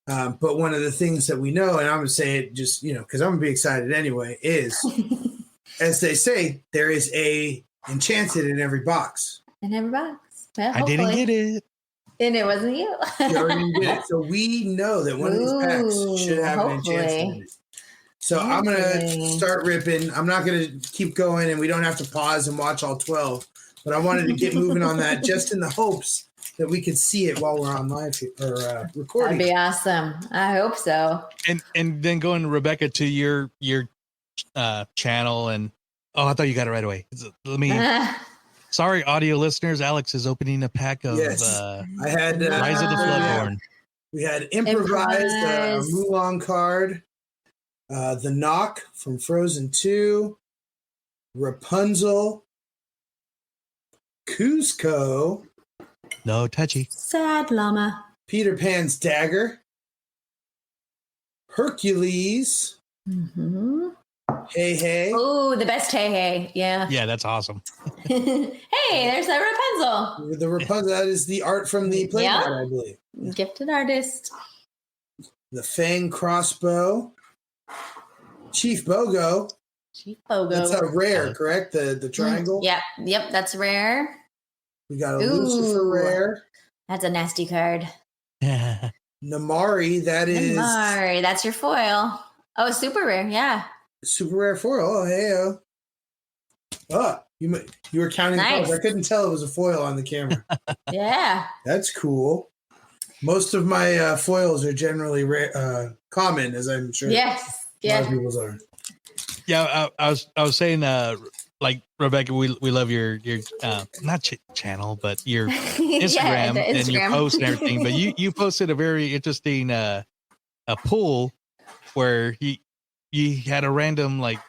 But one of the things that we know, and I'm going to say it just, because I'm going to be excited anyway, is, as they say, there is a enchanted in every box. In every box. Well, I didn't get it. And it wasn't you. You already did it. So we know that one of these packs should have an enchanted in it. So I'm going to start ripping. I'm not going to keep going, and we don't have to pause and watch all 12. But I wanted to get moving on that just in the hopes that we could see it while we're on live or recording. That'd be awesome. I hope so. And then going, Rebekah, to your channel. And I thought you got it right away. Let me. Sorry, audio listeners. Alex is opening a pack of I had Rise of the Floodborn. We had improvised Mulan card. The Knock from Frozen 2, Rapunzel, Cusco, no touchy, Sad Llama, Peter Pan's Dagger, Hercules, Hey Hey. Oh, the best Hey Hey, yeah. Yeah, that's awesome. Hey, there's that Rapunzel. The Rapunzel, that is the art from the playmat, I believe. Gifted artist. The Fang Crossbow. Chief Bogo. That's a rare, correct? The triangle? Yep, that's rare. We got a Lucifer rare. That's a nasty card. Namari, Namari, that's your foil. Oh, super rare, yeah. Super rare foil. Oh, hey. Oh, you were counting nice. Cards. I couldn't tell it was a foil on the camera. Yeah. That's cool. Most of my foils are generally common, as I'm sure. Yes. A lot of people's are. Yeah, I was saying, like, Rebekah, we love your not channel, but your Instagram and your posts and everything. But you posted a very interesting a pool where you had a random, like,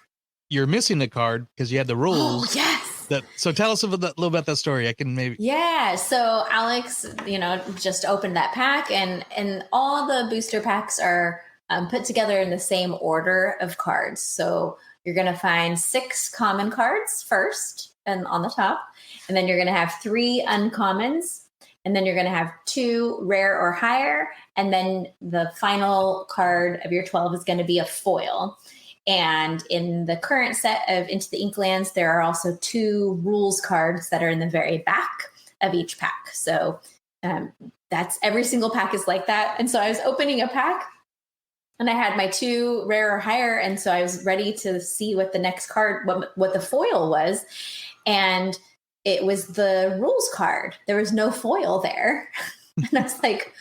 you're missing the card because you had the rules. Oh, yes. So tell us a little about that story. I can maybe. Yeah. So Alex, just opened that pack, and all the booster packs are put together in the same order of cards. So you're going to find 6 common cards first and on the top, and then you're going to have 3 uncommons, and then you're going to have 2 rare or higher, and then the final card of your 12 is going to be a foil. And in the current set of Into the Inklands, there are also 2 rules cards that are in the very back of each pack. So that's every single pack is like that. And so I was opening a pack, and I had my 2 rare or higher. And so I was ready to see what the next card, what the foil was. And it was the rules card. There was no foil there. And I was like,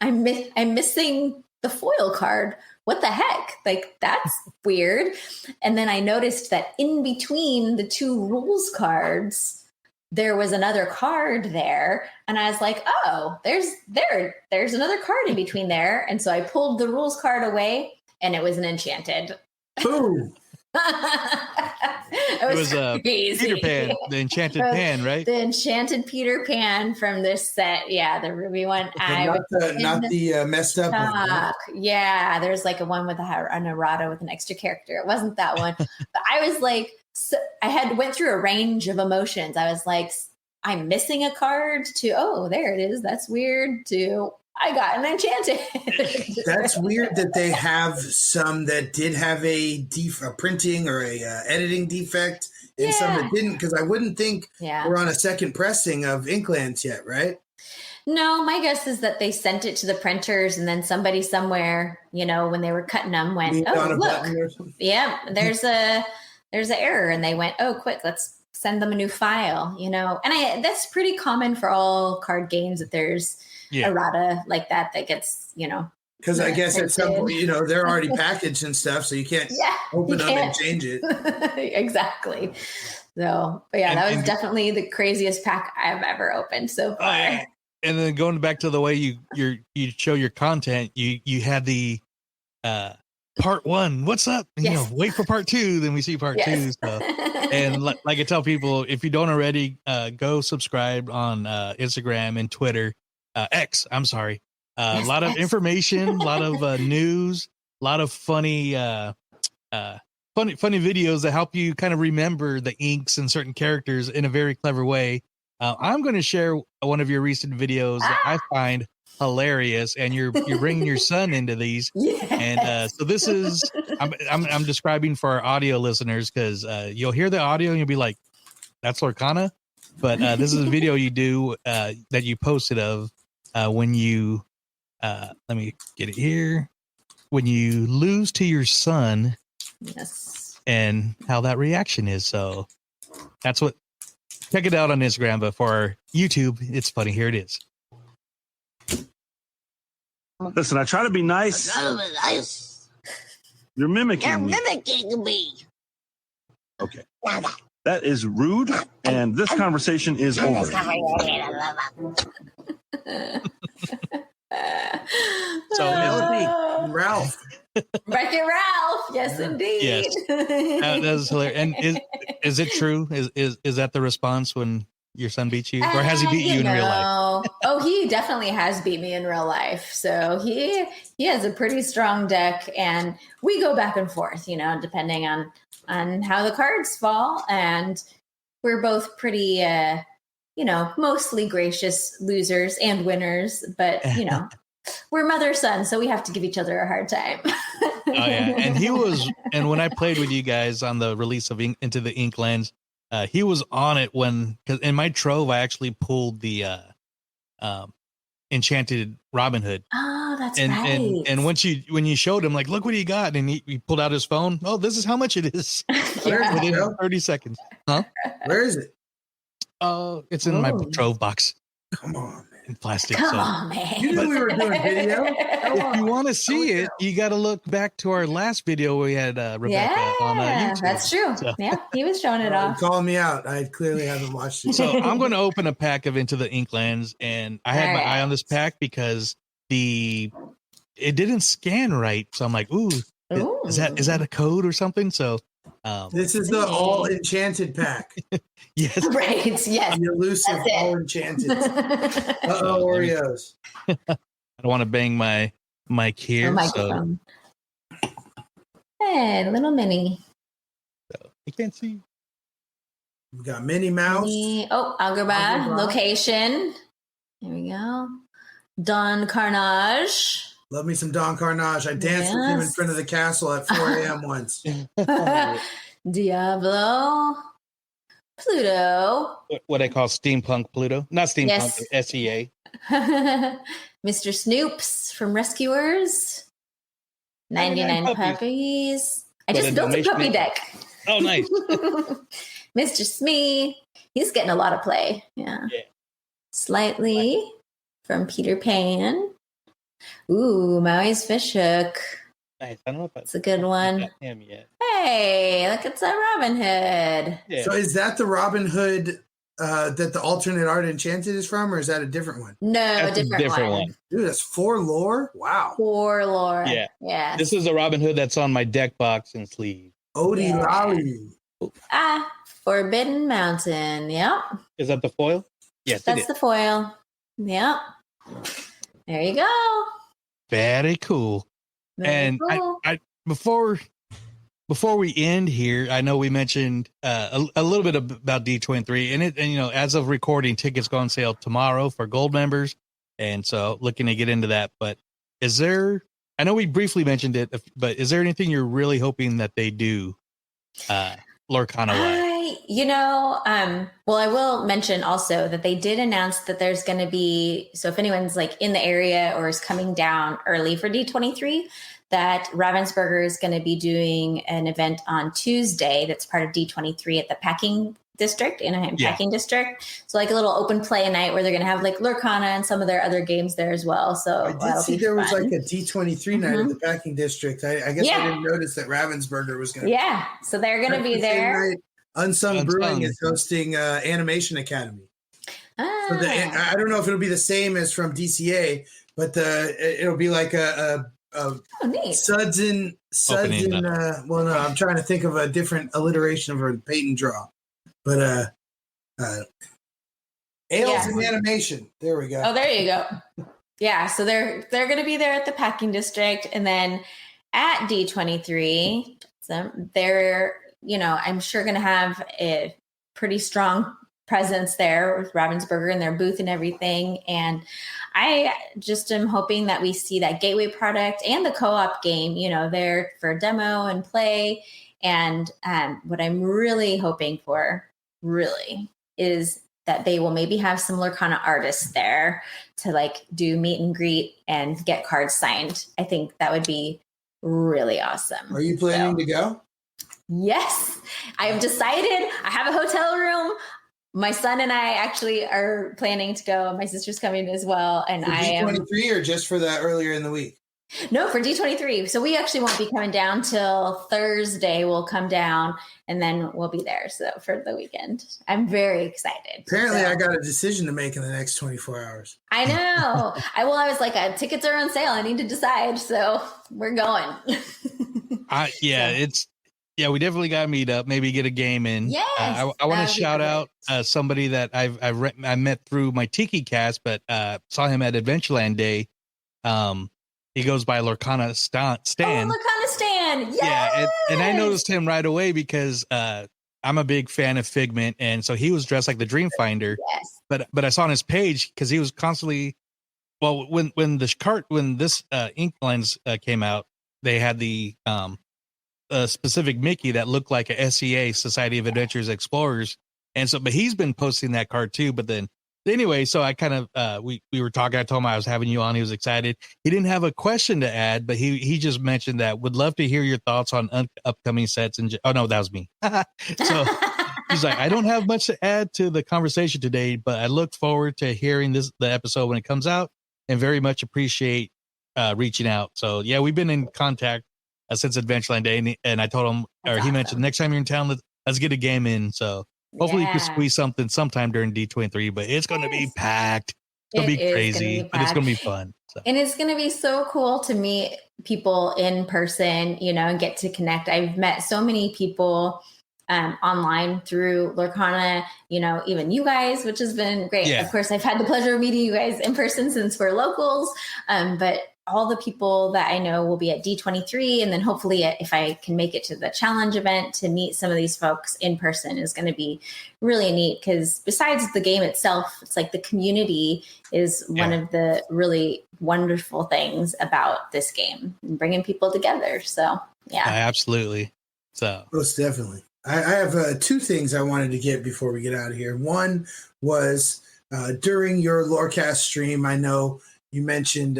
I'm missing the foil card. What the heck? Like, that's weird. And then I noticed that in between the 2 rules cards, there was another card there. And I was like, oh, there's another card in between there. And so I pulled the rules card away, and it was an enchanted. Boom. It was Peter Pan, the enchanted pan, right? The enchanted Peter Pan from this set. Yeah, the ruby one. Not the messed up one. Yeah, there's like a one with an errata with an extra character. It wasn't that one. But I was like, I went through a range of emotions. I was like, I'm missing a card, to, oh, there it is. That's weird, to, I got an enchanted. That's weird that they have some that did have a printing or a editing defect, and some that didn't, because I wouldn't think we're on a second pressing of Inklands yet, right? No, my guess is that they sent it to the printers, and then somebody somewhere, when they were cutting them, went, "Oh, look, yeah, there's an error," and they went, "Oh, quick, let's send them a new file." And that's pretty common for all card games, that there's errata like that gets, Because I guess at some point, they're already packaged and stuff, so you can't open them and change it. Exactly. So, but that was definitely the craziest pack I've ever opened so far. And then going back to the way you show your content, you had the part 1. What's up? Wait for part 2. Then we see part 2. So, and like I tell people, if you don't already, go subscribe on Instagram and Twitter, X. I'm sorry. A lot of information, a lot of news, a lot of funny videos that help you kind of remember the inks and certain characters in a very clever way. I'm going to share one of your recent videos that I find hilarious, and you're bringing your son into these. And so this is I'm describing for our audio listeners, because you'll hear the audio and you'll be like, "That's Lorcana," but this is a video you do that you posted of when you. Let me get it here. When you lose to your son, and how that reaction is. So that's what. Check it out on Instagram, but for YouTube, it's funny. Here it is. Listen, I try to be nice. You're mimicking me. Okay. That is rude, and this conversation is over. So Ralph. Wreck-It Ralph. Yes, indeed. Yes. That is hilarious. And is it true? Is that the response when your son beats you, or has he beat you in real life? Oh, he definitely has beat me in real life. So he has a pretty strong deck, and we go back and forth, depending on how the cards fall. And we're both pretty, mostly gracious losers and winners, but we're mother-son, so we have to give each other a hard time. Oh yeah, and when I played with you guys on the release of Into the Inklands, he was on it because in my trove I actually pulled the enchanted Robin Hood. Oh, that's right. And when you showed him, like, look what he got, and he pulled out his phone. Oh, this is how much it is. Within 30 seconds. Huh? Where is it? It's in my trove box. Come on, man. In plastic. Come on, man. You knew we were doing video. If you want to see it, you got to look back to our last video where we had Rebekah on YouTube. That's true. So. Yeah, he was showing it off. Calling me out. I clearly haven't watched it. So I'm going to open a pack of Into the Inklands, and I had my eye on this pack because it didn't scan right. So I'm like, ooh. Is that a code or something? So this is the all enchanted pack. Yes. Right. Yes. The elusive all enchanted. Oreos. I don't want to bang my mic here. So. Hey, little mini. So, I can't see. We got Minnie Mouse. Agrabah. Location. Here we go. Don Carnage. Love me some Don Carnage. I danced with him in front of the castle at 4 a.m. once. Diablo. Pluto. What I call steampunk Pluto. Not steampunk, SEA. Mr. Snoops from Rescuers. 99 puppies. I just built a puppy deck. Oh, nice. Mr. Smee. He's getting a lot of play. Yeah. Slightly from Peter Pan. Ooh, Maui's Fish Hook. Nice. I don't know if that's a good one. Not him yet. Hey, look, it's a Robin Hood. Yeah. So is that the Robin Hood that the alternate art enchanted is from, or is that a different one? No, that's a different one. Dude, that's 4 lore? Wow. 4 lore. Yeah. Yeah. This is a Robin Hood that's on my deck box and sleeve. Odie Lolly. Forbidden Mountain. Yep. Is that the foil? Yes, that's the foil. Yep. There you go. Very cool. Very cool. I before we end here, I know we mentioned a little bit about D23, and as of recording, tickets go on sale tomorrow for gold members, and so looking to get into that. But I know we briefly mentioned it, but is there anything you're really hoping that they do, Lorcana-wise? Well, I will mention also that they did announce that there's going to be, so if anyone's like in the area or is coming down early for D23, that Ravensburger is going to be doing an event on Tuesday that's part of D23 at the Packing district, Anaheim Packing District. So like a little open play night where they're going to have like Lorcana and some of their other games there as well. So I did see there was like a D23 night at the Packing District. I guess I didn't notice that Ravensburger was going to. Yeah, so they're going to be there. Unsung Brewing is hosting Animation Academy. So I don't know if it'll be the same as from DCA, but it'll be like a Suds in well, no, I'm trying to think of a different alliteration of a paint and draw, but Ales and Animation. There we go. Oh, there you go. Yeah, so they're going to be there at the Packing District, and then at D23, they're I'm sure going to have a pretty strong presence there with Ravensburger and their booth and everything. And I just am hoping that we see that gateway product and the co-op game, there for demo and play. And what I'm really hoping for is that they will maybe have some Lorcana artists there to like do meet and greet and get cards signed. I think that would be really awesome. Are you planning to go? Yes, I've decided. I have a hotel room. My son and I actually are planning to go. My sister's coming as well. And for D23 or just for that earlier in the week? No, for D23. So we actually won't be coming down till Thursday. We'll come down and then we'll be there. So for the weekend, I'm very excited. Apparently I got a decision to make in the next 24 hours. I know. I was like, tickets are on sale. I need to decide. So we're going. We definitely got to meet up, maybe get a game in. Yes, I want to shout out somebody that I met through my Tiki cast, but saw him at Adventureland Day. He goes by Lorcana Stan. Oh, Lorcana Stan. Yes! Yeah, and I noticed him right away because I'm a big fan of Figment, and so he was dressed like the Dreamfinder. Yes. But I saw on his page because he was constantly, when this ink lines came out, they had the a specific Mickey that looked like a SEA, Society of Adventures Explorers, and so but he's been posting that card too. But then anyway, so I kind of we were talking. I told him I was having you on. He was excited. He didn't have a question to add, but he just mentioned that would love to hear your thoughts on upcoming sets. And oh no, that was me. So he's like, I don't have much to add to the conversation today, but I look forward to hearing the episode when it comes out, and very much appreciate reaching out. So yeah, we've been in contact since Adventureland Day, and I told him, he mentioned next time you're in town, let's get a game in. So hopefully you can squeeze something sometime during D23, but it's going to be packed. It's going to be crazy, but it's going to be fun. So. And it's going to be so cool to meet people in person, and get to connect. I've met so many people online through Lorcana, even you guys, which has been great. Yeah. Of course, I've had the pleasure of meeting you guys in person since we're locals, but all the people that I know will be at D23. And then hopefully if I can make it to the challenge event to meet some of these folks in person is going to be really neat. Because besides the game itself, it's like the community is one of the really wonderful things about this game and bringing people together. So, yeah. Absolutely. So most definitely. I have two things I wanted to get before we get out of here. One was during your Lorecast stream, I know you mentioned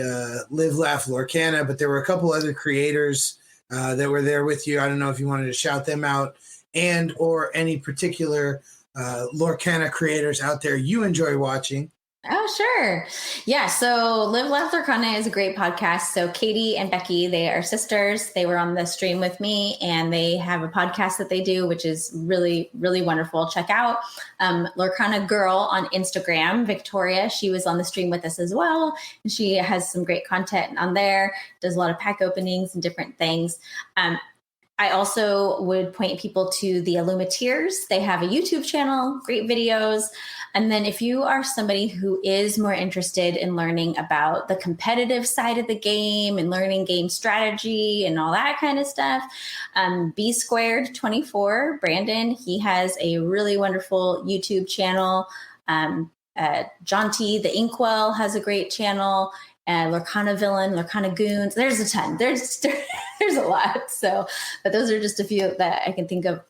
Live, Laugh, Lorcana, but there were a couple other creators that were there with you. I don't know if you wanted to shout them out and or any particular Lorcana creators out there you enjoy watching. Oh, sure. Yeah. So Live, Laugh, Lorcana is a great podcast. So Katie and Becky, they are sisters. They were on the stream with me and they have a podcast that they do, which is really, really wonderful. Check out Lorcana Girl on Instagram. Victoria, she was on the stream with us as well. And she has some great content on there, does a lot of pack openings and different things. I also would point people to the Illumineers. They have a YouTube channel, great videos. And then if you are somebody who is more interested in learning about the competitive side of the game and learning game strategy and all that kind of stuff, B Squared 24, Brandon, he has a really wonderful YouTube channel. John T, the Inkwell, has a great channel. Lorcana Villain, Lorcana Goons. There's a ton. There's a lot. So, but those are just a few that I can think of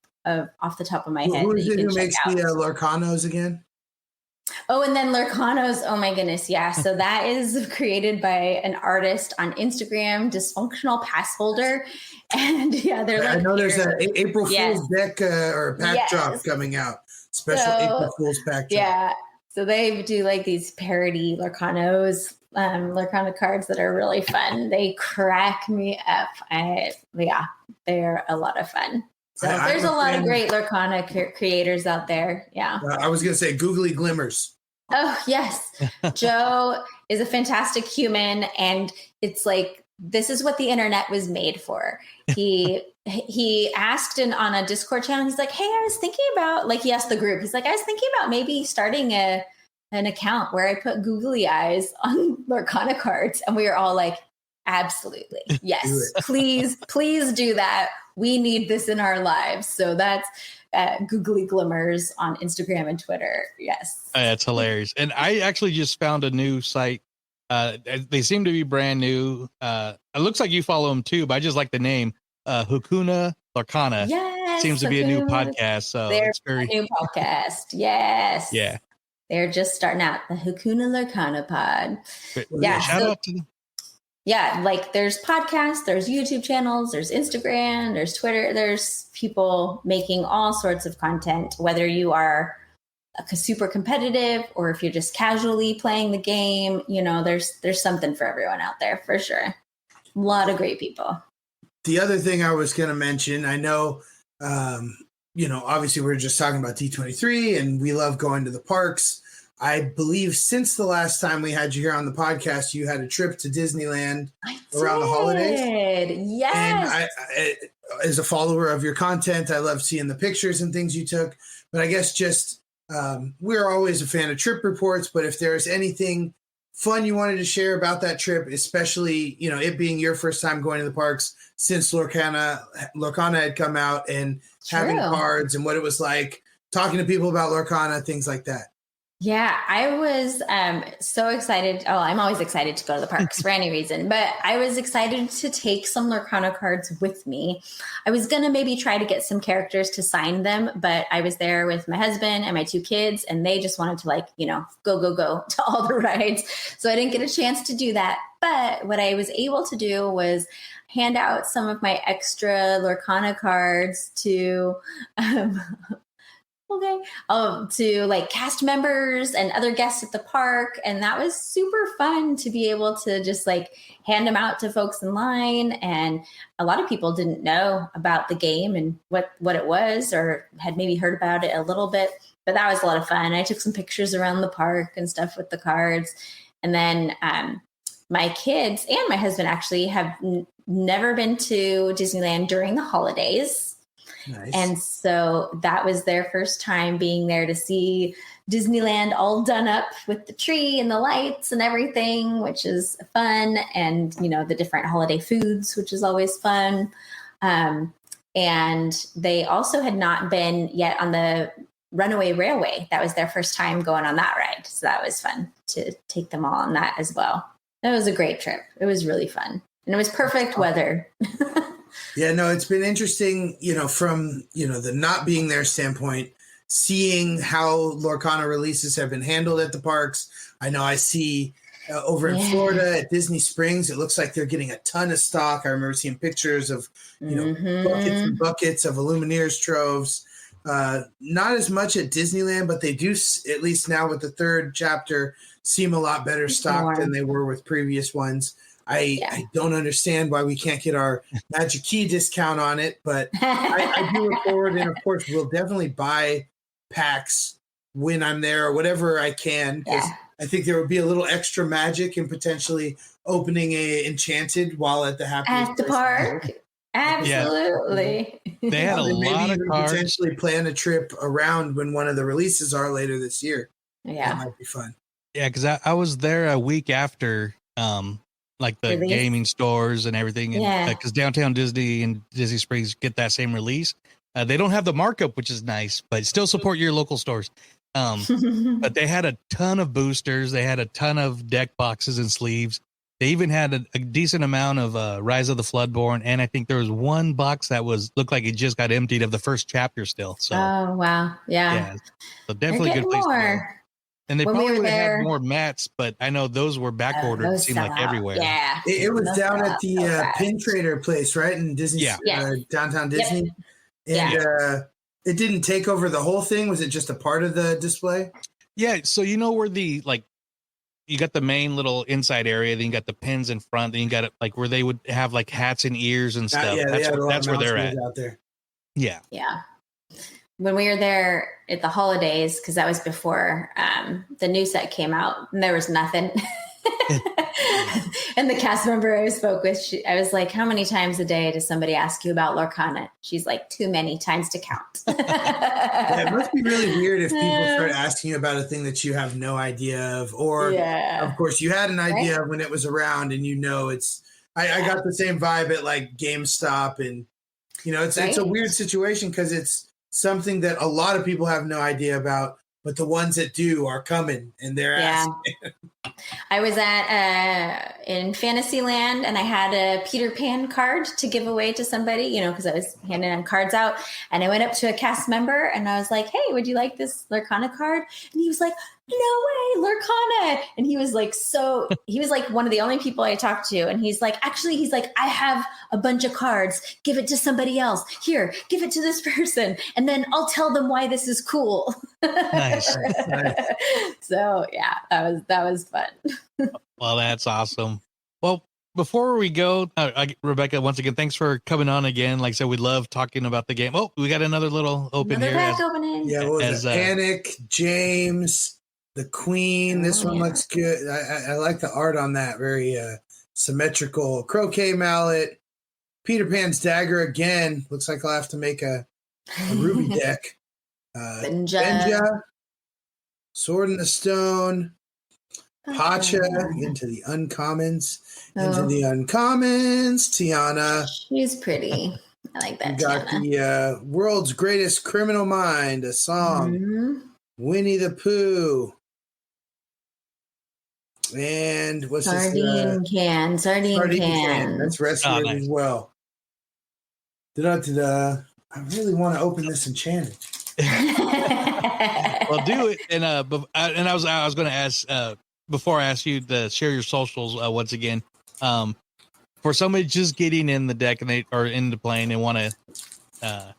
off the top of my head. Who is it who makes the Lorcanos again? Oh, and then Lorcanos. Oh my goodness. Yeah. So that is created by an artist on Instagram, Dysfunctional Pass Holder. And yeah, they're like, I know there's an April Fool's deck or pack drop coming out. special April Fool's pack. Yeah. So they do like these parody Lorcanos, Lorcana cards that are really fun. They crack me up. They're a lot of fun. So there's a lot of great Lorcana creators out there. Yeah. I was going to say Googly Glimmers. Oh, yes. Joe is a fantastic human. And it's like, this is what the internet was made for. He asked on a Discord channel, he's like, hey, I was thinking about, like, he asked the group, he's like, I was thinking about maybe starting an account where I put googly eyes on Lorcana cards. And we were all like, absolutely. Yes, please do that. We need this in our lives. So that's Googly Glimmers on Instagram and Twitter. Yes. That's hilarious. And I actually just found a new site. They seem to be brand new. It looks like you follow them too, but I just like the name. Hakuna Lorcana. Yes, seems to be a new podcast. So it's very new podcast. Yes. Yeah. They're just starting out the Hakuna Lorcana pod. Yeah. Shout out to them. Yeah, like there's podcasts, there's YouTube channels, there's Instagram, there's Twitter, there's people making all sorts of content, whether you are super competitive or if you're just casually playing the game, there's something for everyone out there for sure. A lot of great people. The other thing I was going to mention, I know, obviously we're just talking about D23 and we love going to the parks. I believe since the last time we had you here on the podcast, you had a trip to Disneyland around the holidays. Yes. And I, as a follower of your content, I love seeing the pictures and things you took. But I guess just we're always a fan of trip reports. But if there's anything fun you wanted to share about that trip, especially, it being your first time going to the parks since Lorcana had come out and having cards and what it was like, talking to people about Lorcana, things like that. Yeah, I was so excited. Oh, I'm always excited to go to the parks for any reason, but I was excited to take some Lorcana cards with me. I was going to maybe try to get some characters to sign them, but I was there with my husband and my 2 kids, and they just wanted to go to all the rides. So I didn't get a chance to do that. But what I was able to do was hand out some of my extra Lorcana cards to to like cast members and other guests at the park. And that was super fun to be able to just like hand them out to folks in line. And a lot of people didn't know about the game and what it was, or had maybe heard about it a little bit, but that was a lot of fun. I took some pictures around the park and stuff with the cards. And then my kids and my husband actually have never been to Disneyland during the holidays. Nice. And so that was their first time being there to see Disneyland all done up with the tree and the lights and everything, which is fun. And, the different holiday foods, which is always fun. And they also had not been yet on the Runaway Railway. That was their first time going on that ride. So that was fun to take them all on that as well. That was a great trip. It was really fun. And it was perfect weather. Yeah, no, it's been interesting, from, the not being there standpoint, seeing how Lorcana releases have been handled at the parks. I know I see over in Florida at Disney Springs, it looks like they're getting a ton of stock. I remember seeing pictures of, buckets and buckets of Illumineers troves. Not as much at Disneyland, but they do, at least now with the 3rd chapter, seem a lot better stocked than they were with previous ones. I don't understand why we can't get our Magic Key discount on it, but I do look forward. And of course, we'll definitely buy packs when I'm there or whatever I can. Because I think there would be a little extra magic in potentially opening a Enchanted while at the Happiness at the park. Absolutely. Yeah. They had a lot of cards. Potentially plan a trip around when one of the releases are later this year. Yeah. That might be fun. Yeah, because I was there a week after like the gaming stores and everything. And because Downtown Disney and Disney Springs get that same release. They don't have the markup, which is nice, but still support your local stores. But they had a ton of boosters. They had a ton of deck boxes and sleeves. They even had a decent amount of Rise of the Floodborn. And I think there was one box that looked like it just got emptied of the first chapter still. So, oh, wow. Yeah. So definitely good place to go. And they probably would have had more mats, but I know those were back ordered. It seemed like everywhere. Yeah. It was down at the Pin Trader place, right? In Disney, downtown Disney. And It didn't take over the whole thing. Was it just a part of the display? Yeah. So you know where the you got the main little inside area, then you got the pins in front, then you got it like where they would have like hats and ears and stuff. That's where they're at. Out there. Yeah. Yeah. When we were there at the holidays, because that was before the new set came out, and there was nothing. And the cast member I spoke with, I was like, how many times a day does somebody ask you about Lorcana? She's like, too many times to count. Yeah, it must be really weird if people start asking you about a thing that you have no idea of, or of course you had an idea when it was around, and it's. I got the same vibe at like GameStop, and it's a weird situation because it's something that a lot of people have no idea about, but the ones that do are coming and they're asking. I was in Fantasyland, and I had a Peter Pan card to give away to somebody, because I was handing them cards out, and I went up to a cast member and I was like, hey, would you like this Lorcana card? And he was like, no way, Lorcana. And he was like, one of the only people I talked to. And he's like, I have a bunch of cards. Give it to somebody else. Here, give it to this person. And then I'll tell them why this is cool. Nice. So yeah, that was fun. Well, that's awesome. Well, before we go, Rebekah, once again, thanks for coming on again. Like I said, we love talking about the game. Oh, we got another little open here. Pack opening. Yeah, what was it? Panic, James, the Queen. This one looks good. I like the art on that. Very symmetrical. Croquet mallet. Peter Pan's dagger again. Looks like I'll have to make a ruby deck. Benja. Sword in the Stone. Pacha into the uncommons. Into the uncommons. Tiana. She's pretty. I like that. We got the World's Greatest Criminal Mind, a song. Mm-hmm. Winnie the Pooh. And what's this? Sardine can. That's rescued as well. I really want to open this enchanted. Well, do it. And I was going to ask before I ask you to share your socials once again. For somebody just getting in the deck and they are into playing and want to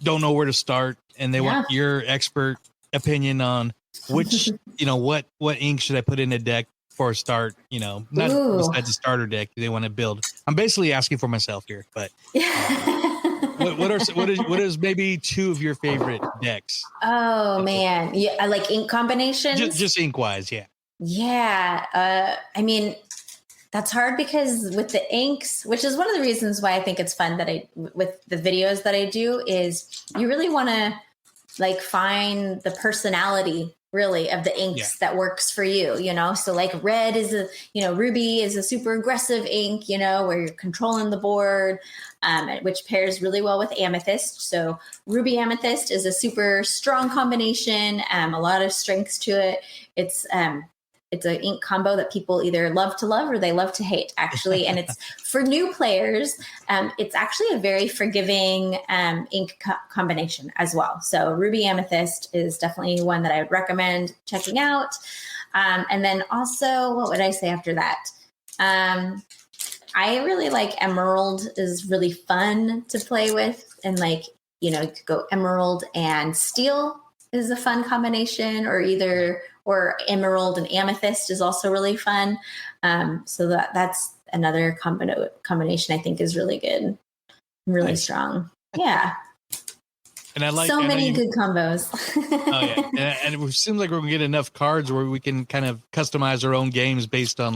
don't know where to start, and they want your expert opinion on which what ink should I put in a deck for a start, not besides a starter deck they want to build. I'm basically asking for myself here, but what is maybe two of your favorite decks? Oh man, yeah, I like ink combinations. Just ink wise, yeah. Yeah, I mean that's hard because with the inks, which is one of the reasons why I think it's fun that with the videos that I do, is you really want to like find the personality really of the inks that works for you, so like red is ruby is a super aggressive ink, where you're controlling the board, which pairs really well with amethyst. So ruby amethyst is a super strong combination, a lot of strengths to it. It's an ink combo that people either love to love or they love to hate, actually. And it's for new players. It's actually a very forgiving ink combination as well. So Ruby Amethyst is definitely one that I would recommend checking out. And then also, what would I say after that? I really like Emerald is really fun to play with. And you could go Emerald and Steel is a fun combination, or Emerald and Amethyst is also really fun. So that's another combination I think is really good, really strong. Yeah. And I like many good combos. Oh yeah, and it seems like we're gonna get enough cards where we can kind of customize our own games based on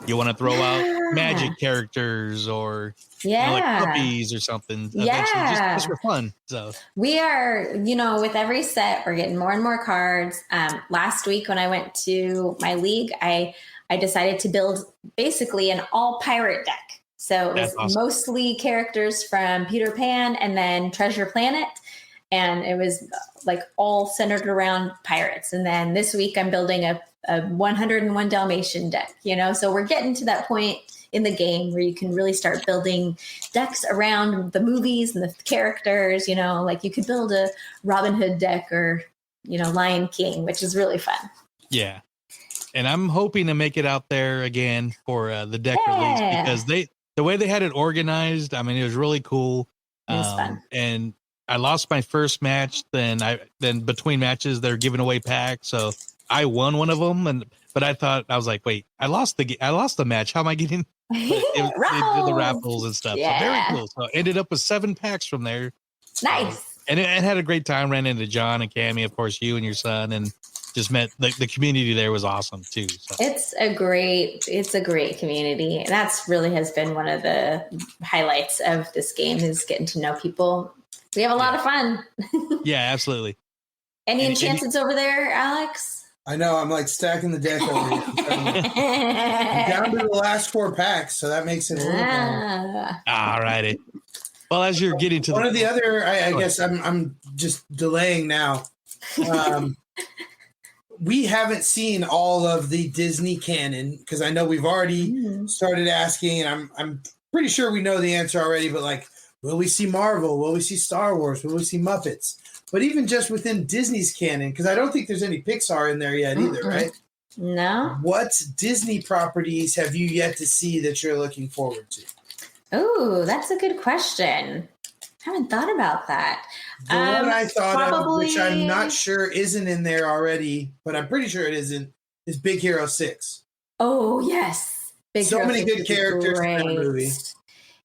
you want to throw out magic characters or puppies or something. Just for fun. So we are, with every set, we're getting more and more cards. Last week when I went to my league, I decided to build basically an all pirate deck. So it was mostly characters from Peter Pan and then Treasure Planet. And it was all centered around pirates. And then this week I'm building a 101 Dalmatian deck, so we're getting to that point in the game where you can really start building decks around the movies and the characters, you could build a Robin Hood deck or, Lion King, which is really fun. Yeah. And I'm hoping to make it out there again for the deck release, because the way they had it organized, I mean, it was really cool. It was fun. And I lost my first match. Then between matches they're giving away packs, so I won one of them. But I was like, wait, I lost the match. How am I getting? They did the raffles and stuff. Yeah. So very cool. So I ended up with 7 packs from there. Nice. And it had a great time. Ran into John and Cammy, of course, you and your son, and just met the community there was awesome too. So. It's a great community. And that's really has been one of the highlights of this game is getting to know people. We have a lot of fun. Yeah, absolutely. Any enchantments over there, Alex? I know. I'm like stacking the deck over here. I'm down to the last 4 packs, so that makes it a little better. All righty. Well, as you're getting to one of the other, I guess I'm just delaying now. We haven't seen all of the Disney canon because I know we've already started asking, and I'm pretty sure we know the answer already. But like, will we see Marvel? Will we see Star Wars? Will we see Muppets? But even just within Disney's canon, because I don't think there's any Pixar in there yet either, right? No. What Disney properties have you yet to see that you're looking forward to? Oh, that's a good question. I haven't thought about that. The one I thought of, which I'm not sure isn't in there already, but I'm pretty sure it isn't, is Big Hero 6. Oh, yes. So many good characters in that movie.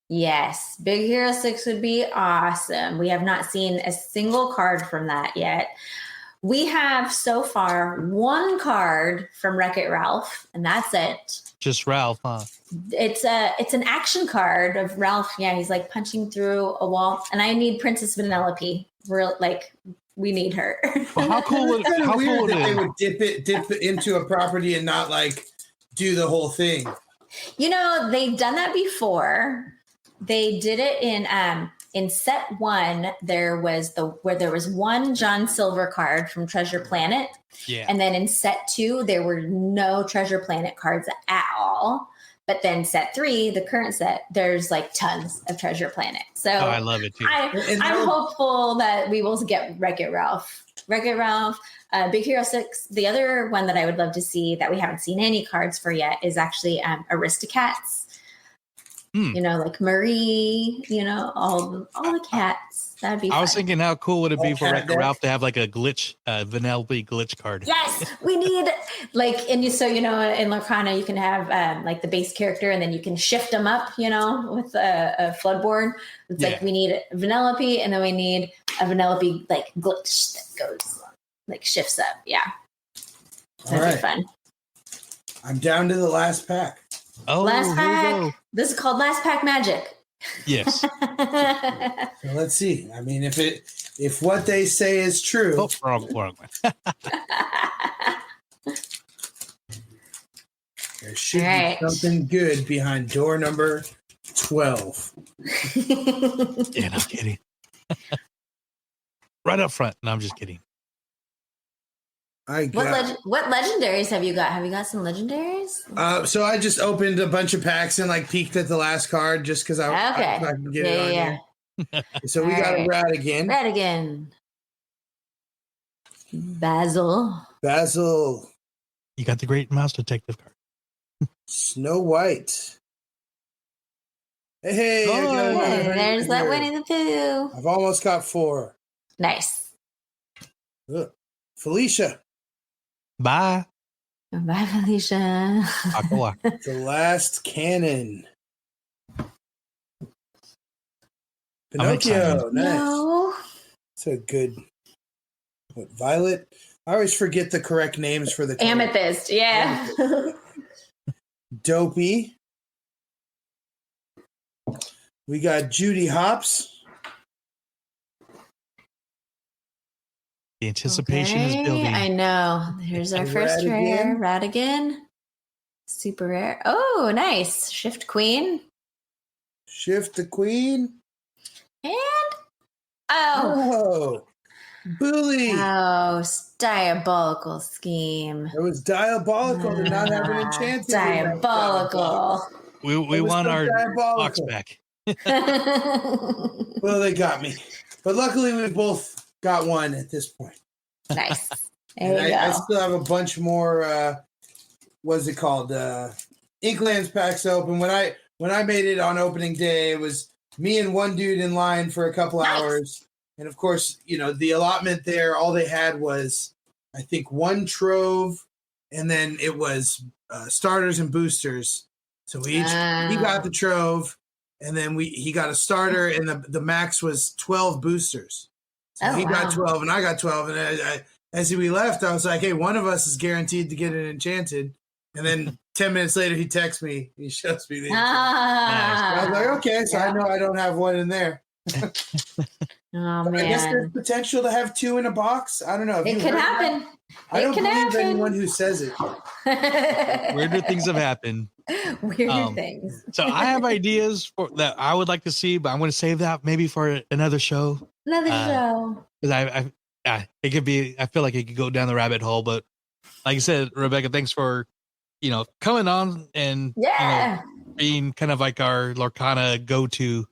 Yes, Big Hero 6 would be awesome. We have not seen a single card from that yet. We have so far 1 card from Wreck-It Ralph, and that's it. Just Ralph, huh? It's an action card of Ralph. Yeah, he's like punching through a wall, and I need Princess Vanellope. We need her. Well, how cool would they would dip it into a property and not like do the whole thing? You know, they've done that before. They did it in set 1. There was 1 John Silver card from Treasure Planet. Yeah. And then in set 2, there were no Treasure Planet cards at all. But then set 3, the current set, there's like tons of Treasure Planet. So I love it too. I'm hopeful that we will get Wreck-It Ralph. Wreck-It Ralph, Big Hero 6. The other one that I would love to see that we haven't seen any cards for yet is actually Aristocats. You know, like Marie, you know, all the cats. That'd be fun. I was thinking, how cool would it be for Wreck-It Ralph to have like a glitch, Vanellope glitch card? Yes, we need in Lorcana you can have like the base character, and then you can shift them up, you know, with a floodboard. It's like we need Vanellope, and then we need a Vanellope like glitch that goes like shifts up. Yeah, that'd be fun. I'm down to the last pack. Oh, last pack. This is called Last Pack Magic. Yes. So let's see. I mean, if what they say is true. Oh, wrong one. There should be something good behind door number 12. Yeah, no kidding. Right up front. No, I'm just kidding. What legendaries have you got? Have you got some legendaries? So I just opened a bunch of packs and like peeked at the last card just because I can get it on here. So we got a Radigan. Radigan. Basil. You got the Great Mouse Detective card. Snow White. Hey, there's that Winnie the Pooh. I've almost got 4. Nice. Ugh. Felicia. Bye. Bye, Felicia. The Last Cannon. Pinocchio. Nice. No. It's a good. What, Violet? I always forget the correct names for the Amethyst. Yeah. Dopey. We got Judy Hopps. The anticipation is building. I know. Here's our first rare. Radigan. Super rare. Oh, nice. Shift Queen. Shift the Queen. And Bully. Oh, diabolical scheme. It was diabolical to not have an enchanted. Diabolical. We want our box back. Well, they got me. But luckily we both got one at this point. Nice. There you go. I still have a bunch more what's it called? Inklands packs open. When I made it on opening day, it was me and one dude in line for a couple hours. And of course, the allotment there, all they had was, I think, one trove, and then it was starters and boosters. So he got the trove, and then he got a starter, and the max was 12 boosters. So he got 12, and I got 12. And as we left, I was like, hey, one of us is guaranteed to get an enchanted. And then 10 minutes later, he texts me. He shows me the enchanted. I was like, okay, so I know I don't have one in there. Oh, man. I guess there's potential to have 2 in a box. I don't know. It could happen. I don't believe anyone who says it. Weirder things have happened. Weird things. So I have ideas that I would like to see, but I'm going to save that maybe for another show. Another show. Because it could be. I feel like it could go down the rabbit hole. But like I said, Rebekah, thanks for coming on and being kind of like our Lorcana go-to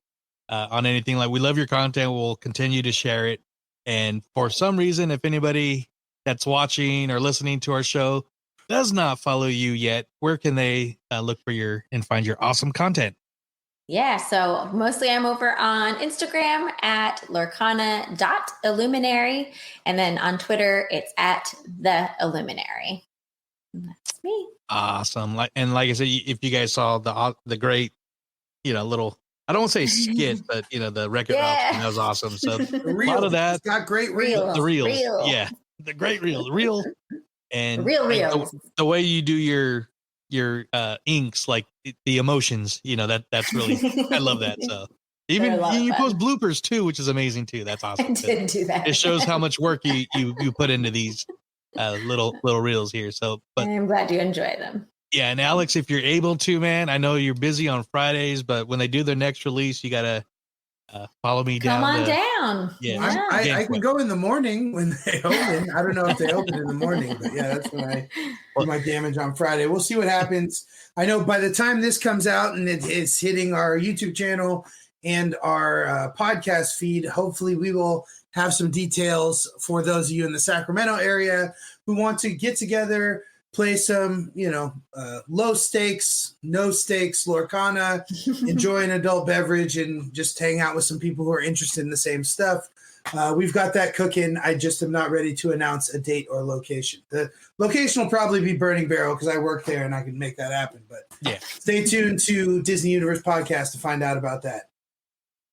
on anything. Like, we love your content. We'll continue to share it. And for some reason, if anybody that's watching or listening to our show does not follow you yet, where can they look for and find your awesome content? Yeah, so mostly I'm over on Instagram at lorcana.illuminary. And then on Twitter, it's at the Illuminary. And that's me. Awesome. Like I said, if you guys saw the great, little, I don't want to say skit, but the record option, that was awesome. So a lot of that. It's got great reels. The reels. Yeah. The great reel. And reels. The way you do your inks, like the emotions, that's really, I love that. So even you post bloopers too, which is amazing too. That's awesome. I did do that. It shows how much work you put into these little reels here. So, but I'm glad you enjoy them. Yeah. And Alex, if you're able to, man, I know you're busy on Fridays, but when they do their next release, you got to follow me down. Come on down. Yeah. I can go in the morning when they open. I don't know if they open in the morning, but yeah, that's when I do my damage on Friday. We'll see what happens. I know by the time this comes out and it is hitting our YouTube channel and our podcast feed, hopefully we will have some details for those of you in the Sacramento area who want to get together, play some, low stakes, no stakes, Lorcana, enjoy an adult beverage, and just hang out with some people who are interested in the same stuff. We've got that cooking. I just am not ready to announce a date or location. The location will probably be Burning Barrel because I work there and I can make that happen. But stay tuned to Disney Universe Podcast to find out about that.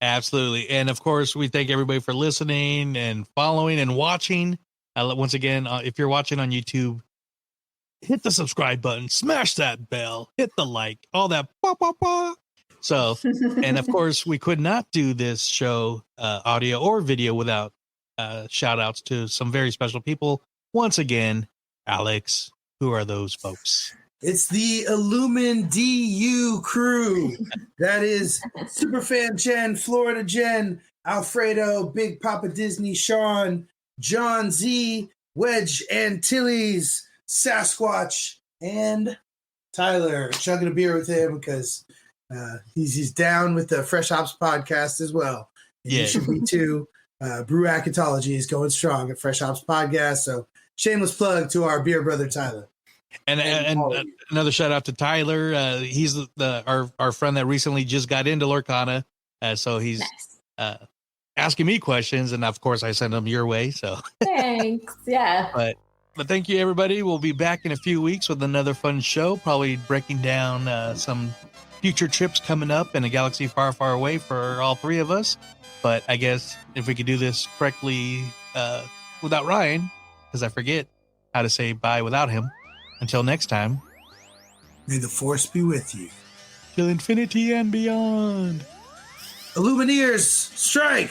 Absolutely. And of course, we thank everybody for listening and following and watching. Once again, if you're watching on YouTube, hit the subscribe button, smash that bell, hit the like, all that. Bah, bah, bah. So, and of course, we could not do this show, audio or video, without shout outs to some very special people. Once again, Alex, who are those folks? It's the Illumin DU crew. That is Superfan Jen, Florida Jen, Alfredo, Big Papa Disney, Sean, John Z, Wedge Antilles, Sasquatch, and Tyler. Chugging a beer with him because he's down with the Fresh Hops podcast as well. And you should be too. Brew Acatology is going strong at Fresh Hops podcast. So shameless plug to our beer brother Tyler. And another shout out to Tyler. He's our friend that recently just got into Lorcana. So he's asking me questions, and of course I send them your way. So thanks. Yeah. But thank you, everybody. We'll be back in a few weeks with another fun show, probably breaking down some future trips coming up in a galaxy far, far away for all three of us. But I guess if we could do this correctly without Ryan, because I forget how to say bye without him. Until next time, may the force be with you. Till infinity and beyond. Illumineers, strike!